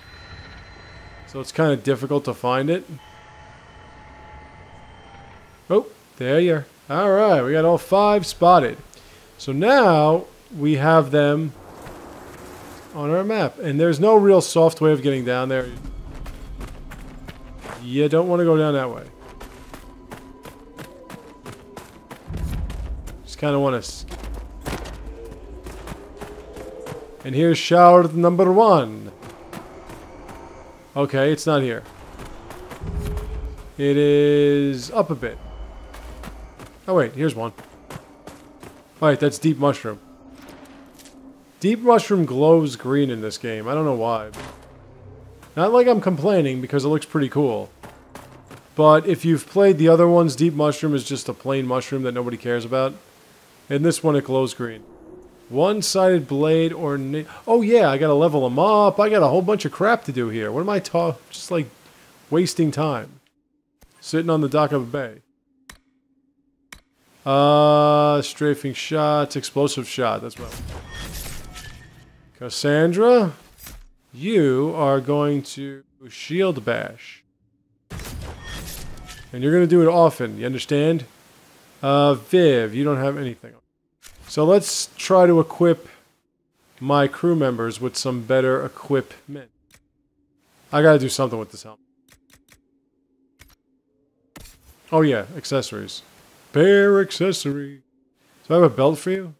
So it's kind of difficult to find it. Oh, there you are. Alright, we got all 5 spotted. So now we have them on our map. And there's no real soft way of getting down there. You don't want to go down that way. Just kind of want to... And here's shard number 1. Okay, it's not here. It is up a bit. Oh wait, here's one. Alright, that's deep mushroom. Deep mushroom glows green in this game. I don't know why. Not like I'm complaining, because it looks pretty cool. But if you've played the other ones, deep mushroom is just a plain mushroom that nobody cares about. In this one, it glows green. One-sided blade or... oh yeah, I gotta level them up. I got a whole bunch of crap to do here. What am I just like wasting time. Sitting on the dock of a bay. Strafing shots, explosive shot. That's what. Cassandra, you are going to shield bash. And you're going to do it often, you understand? Viv, you don't have anything. So let's try to equip my crew members with some better equipment. I gotta do something with this helmet. Oh yeah, accessories. Bear accessory. Do I have a belt for you?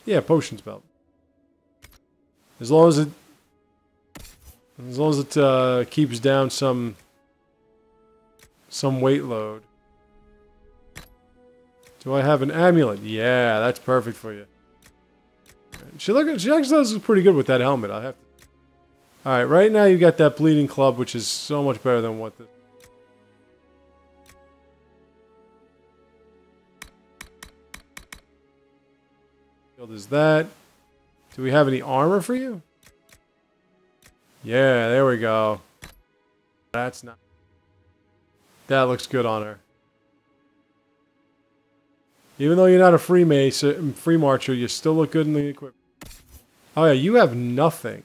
Yeah, potions belt. As long as it... As long as it keeps down some weight load. Do I have an amulet? Yeah, that's perfect for you. She actually does pretty good with that helmet. I have to. All right, right now you got that bleeding club, which is so much better than what this. Is that? Do we have any armor for you? Yeah, there we go. That's not. That looks good on her. Even though you're not a free marcher, you still look good in the equipment. Oh yeah, you have nothing.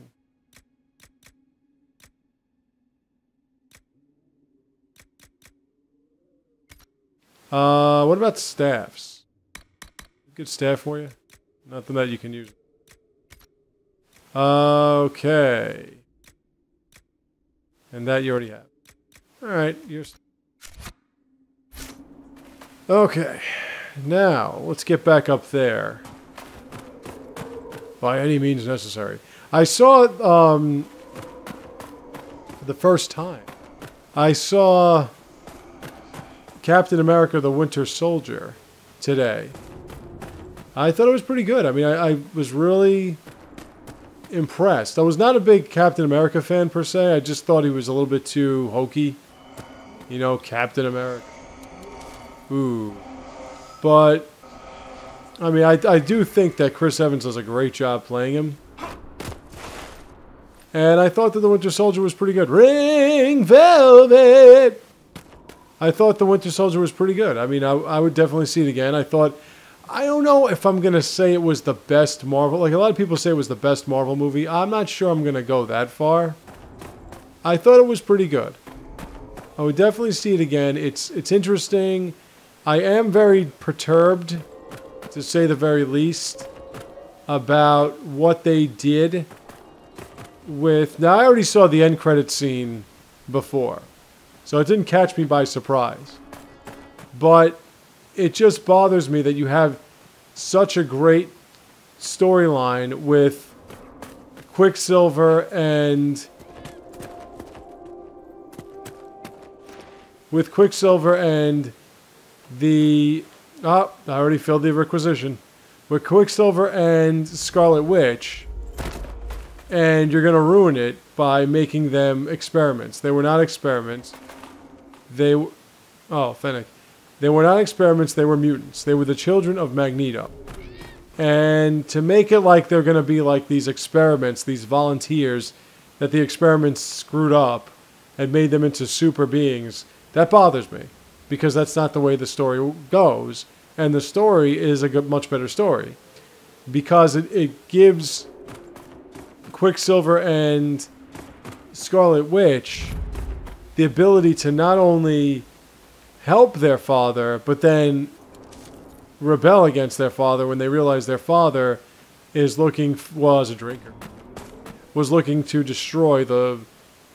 What about staffs? Good staff for you? Nothing that you can use. Okay. And that you already have. Alright, you're... Okay. Now, let's get back up there. By any means necessary. I saw it, for the first time. I saw Captain America the Winter Soldier today. I thought it was pretty good. I mean, I was really impressed. I was not a big Captain America fan per se. I just thought he was a little bit too hokey. You know, Captain America. Ooh. But, I mean, I do think that Chris Evans does a great job playing him. And I thought that the Winter Soldier was pretty good. Ring Velvet! I thought the Winter Soldier was pretty good. I mean, I would definitely see it again. I don't know if I'm going to say it was the best Marvel. Like, a lot of people say it was the best Marvel movie. I'm not sure I'm going to go that far. I thought it was pretty good. I would definitely see it again. It's interesting. I am very perturbed, to say the very least, about what they did with... Now, I already saw the end credit scene before, so it didn't catch me by surprise. But it just bothers me that you have such a great storyline with Quicksilver and... the... Oh, I already filled the requisition. With Quicksilver and Scarlet Witch. And you're going to ruin it by making them experiments. They were not experiments. Oh, Fennec. They were not experiments, they were mutants. They were the children of Magneto. And to make it like they're going to be like these experiments, these volunteers, that the experiments screwed up and made them into super beings, that bothers me. Because that's not the way the story goes. And the story is a much better story. Because it gives Quicksilver and Scarlet Witch the ability to not only help their father, but then rebel against their father when they realize their father is was a drinker. Was looking to destroy the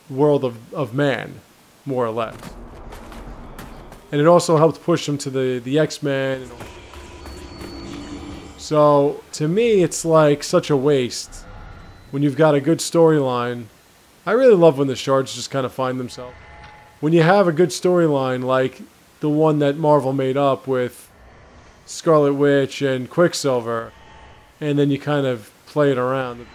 world of man, more or less. And it also helped push them to the X-Men. So, to me, it's like such a waste when you've got a good storyline. I really love when the shards just kind of find themselves. When you have a good storyline like the one that Marvel made up with Scarlet Witch and Quicksilver, and then you kind of play it around.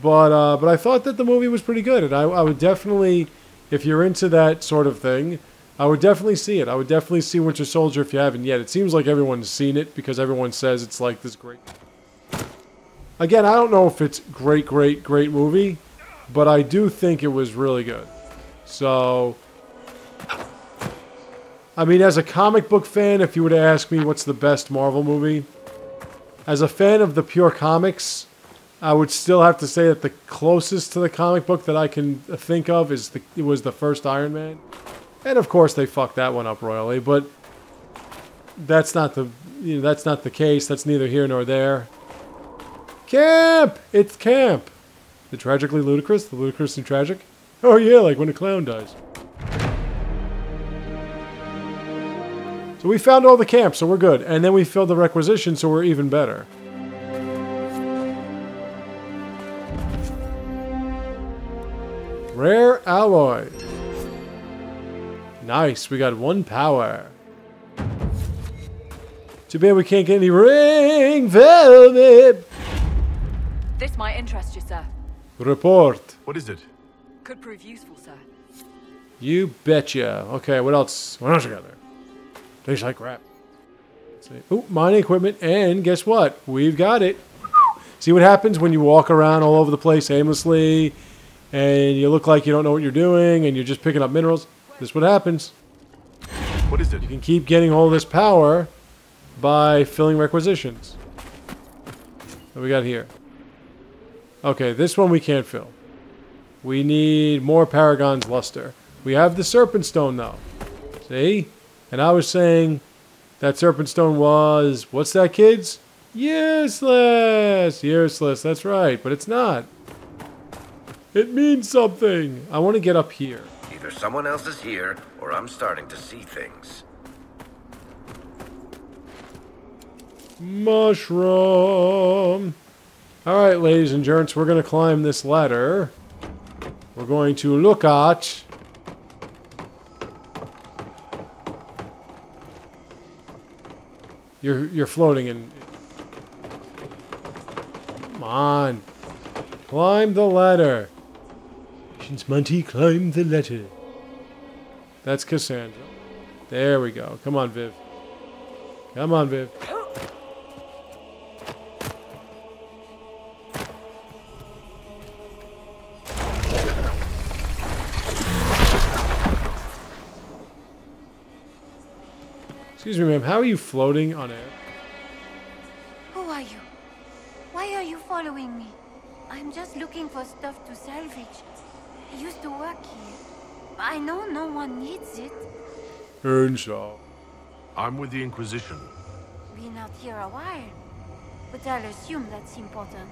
But I thought that the movie was pretty good, and I would definitely, if you're into that sort of thing, I would definitely see it. I would definitely see Winter Soldier if you haven't yet. It seems like everyone's seen it because everyone says it's like this great. Again, I don't know if it's great movie, but I do think it was really good. So, I mean, as a comic book fan, if you were to ask me what's the best Marvel movie, as a fan of the pure comics, I would still have to say that the closest to the comic book that I can think of is it was the first Iron Man. And of course they fucked that one up royally, but that's not the case. That's neither here nor there. Camp! It's camp! The tragically ludicrous? The ludicrously tragic? Oh yeah, like when a clown dies. So we found all the camps, so we're good. And then we filled the requisition, so we're even better. Rare alloy. Nice, we got 1 power. Too bad we can't get any ring velvet. This might interest you, sir. Report. What is it? Could prove useful, sir. You betcha. Okay, what else? What else we got there? Tastes like crap. Ooh, mining equipment, and guess what? We've got it. See what happens when you walk around all over the place aimlessly, and you look like you don't know what you're doing, and you're just picking up minerals? This is what happens. What is it? You can keep getting all this power by filling requisitions. What we got here? Okay, this one we can't fill. We need more Paragon's Luster. We have the Serpent Stone, though. See? And I was saying that Serpent Stone was... What's that, kids? Useless! Useless, that's right. But it's not. It means something. I want to get up here. Either someone else is here, or I'm starting to see things. Mushroom. Alright, ladies and gents, we're going to climb this ladder. We're going to look at... You're floating in... Come on. Climb the ladder. Since Monty climbed the ladder. That's Cassandra. There we go. Come on, Viv. Come on, Viv. Excuse me, ma'am. How are you floating on air? Who are you? Why are you following me? I'm just looking for stuff to salvage. I used to work here. I know no one needs it. And so. I'm with the Inquisition. Been out here a while. But I'll assume that's important.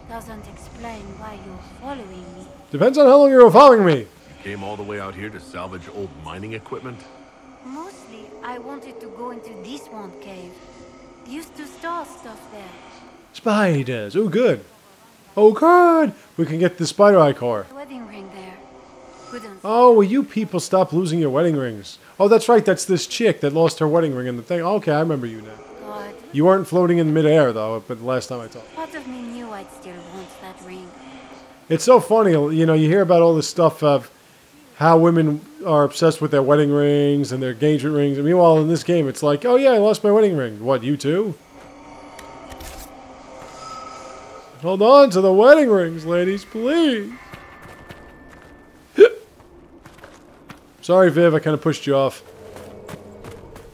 Doesn't explain why you're following me. Depends on how long you're following me. You came all the way out here to salvage old mining equipment? Mostly, I wanted to go into this one cave. Used to store stuff there. Spiders. Oh, good. Oh, good. We can get the spider eye core. Wedding ring there. Couldn't. Oh, will you people stop losing your wedding rings? Oh, that's right. That's this chick that lost her wedding ring in the thing. Okay, I remember you now. God. You weren't floating in midair, though, but the last time I talked. Part of me knew I'd still want that ring. It's so funny. You know, you hear about all this stuff of how women are obsessed with their wedding rings and their engagement rings. And meanwhile, in this game, it's like, oh, yeah, I lost my wedding ring. What, you too? Hold on to the wedding rings, ladies, please. Sorry, Viv, I kind of pushed you off.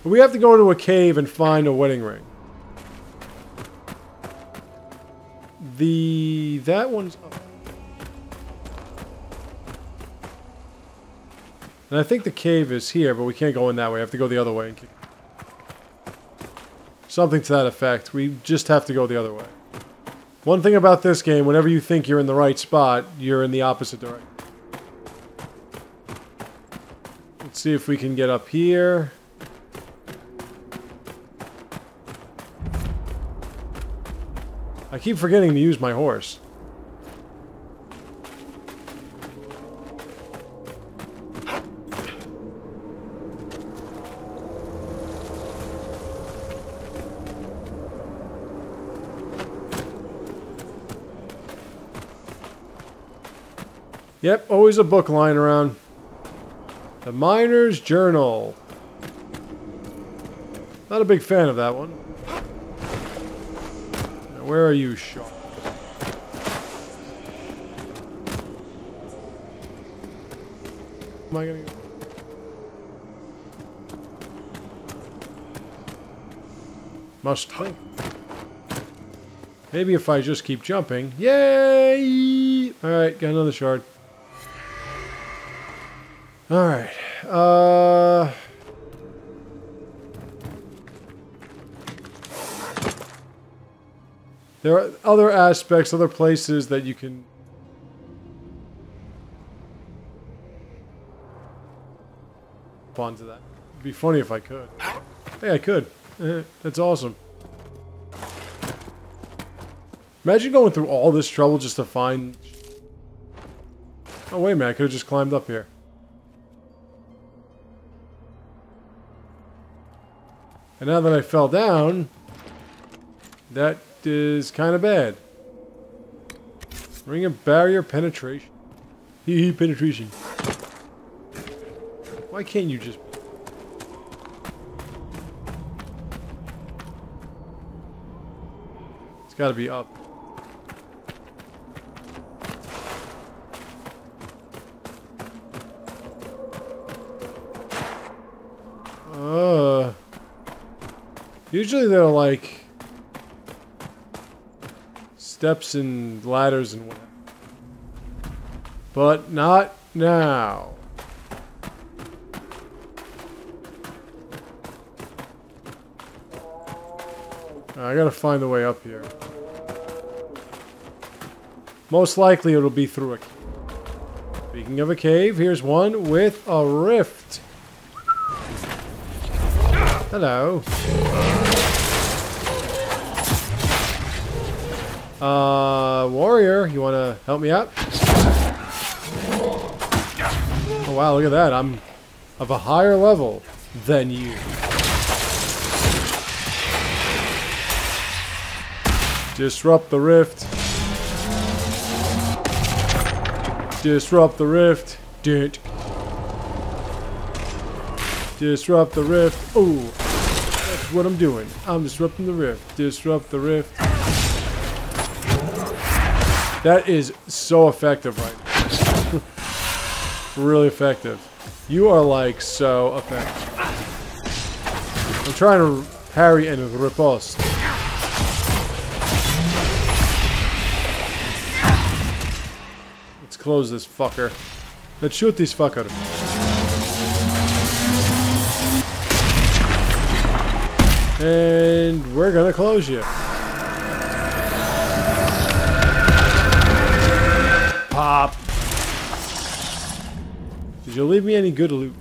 But we have to go into a cave and find a wedding ring. That one's up. And I think the cave is here, but we can't go in that way. I have to go the other way. Something to that effect. We just have to go the other way. One thing about this game, whenever you think you're in the right spot, you're in the opposite direction. Let's see if we can get up here. I keep forgetting to use my horse. Yep, always a book lying around. The Miner's Journal. Not a big fan of that one. Now, where are you, Shaw? Am I gonna go? Must think. Maybe if I just keep jumping. Yay! Alright, got another shard. Alright, there are other aspects, other places that you can... onto that. It'd be funny if I could. Hey, I could. That's awesome. Imagine going through all this trouble just to find... Oh, wait a minute. I could have just climbed up here. And now that I fell down, that is kind of bad. Ring of barrier penetration. Hee penetration. Why can't you just... It's got to be up. Usually they're like steps and ladders and whatnot. But not now. I gotta find the way up here. Most likely it'll be through a cave. Speaking of a cave, here's one with a rift. Hello. Warrior, you wanna help me out? Oh wow, look at that. I'm of a higher level than you. Disrupt the rift. Disrupt the rift. Dint. Disrupt the rift. Ooh, that's what I'm doing. I'm disrupting the rift. Disrupt the rift. That is so effective right now. Really effective. You are like so effective. I'm trying to parry and riposte. Let's close this fucker. Let's shoot this fucker. And we're gonna close you. Pop. Did you leave me any good loot?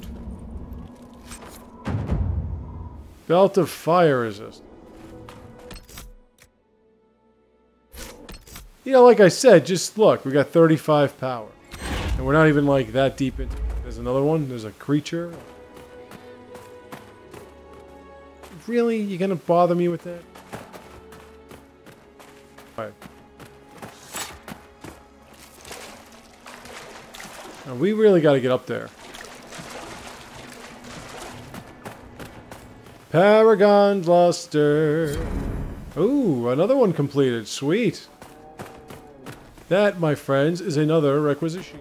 Belt of fire resist. You know, like I said, just look, we got 35 power. And we're not even like that deep into it. There's another one, there's a creature. Really? You gonna bother me with that? Alright. Now we really gotta get up there. Paragon Luster. Ooh, another one completed. Sweet. That, my friends, is another requisition.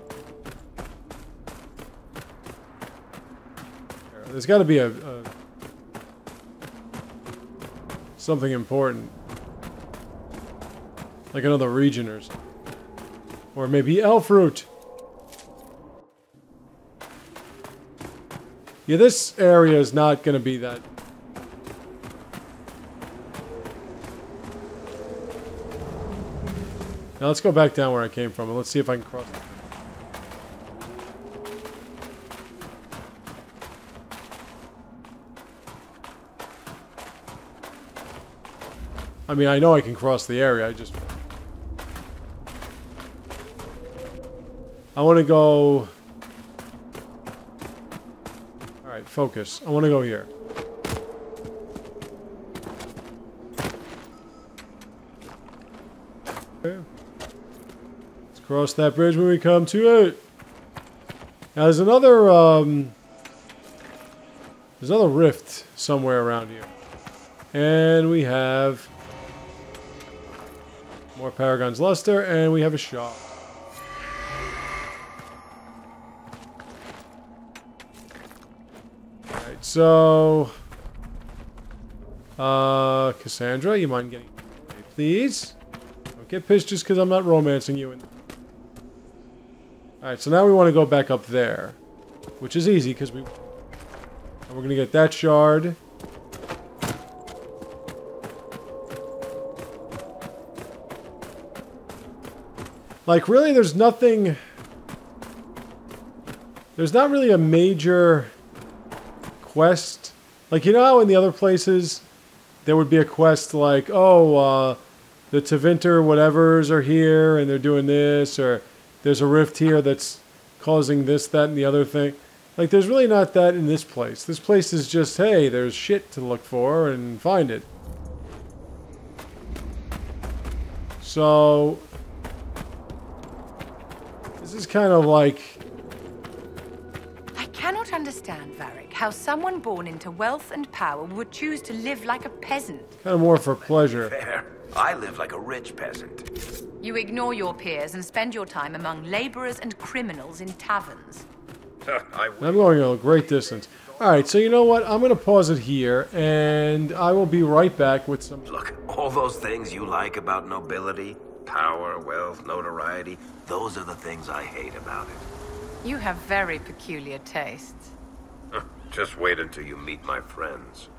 There's got to be a something important, like another region or something, or maybe elf fruit. Yeah, this area is not going to be that. Now let's go back down where I came from and let's see if I can cross it. I mean, I know I can cross the area, I want to go... Alright, focus. I want to go here. Okay. Cross that bridge when we come to it. Now there's another rift somewhere around here. And we have more Paragon's Luster, and we have a shop. Alright, so Cassandra, you mind getting away, please? Don't get pissed just because I'm not romancing you. Alright, so now we want to go back up there. Which is easy, because we're going to get that shard. Like, really, there's nothing... There's not really a major quest. Like, you know how in the other places, there would be a quest like, oh, the Tevinter whatevers are here, and they're doing this, or... There's a rift here that's causing this, that, and the other thing. Like, there's really not that in this place. This place is just, hey, there's shit to look for and find it. So, this is kind of like... I cannot understand, Varric, how someone born into wealth and power would choose to live like a peasant. Kind of more for pleasure. Fair. I live like a rich peasant. You ignore your peers and spend your time among laborers and criminals in taverns. I'm going a great distance. Alright, so you know what? I'm going to pause it here, and I will be right back with some... Look, all those things you like about nobility, power, wealth, notoriety, those are the things I hate about it. You have very peculiar tastes. Just wait until you meet my friends.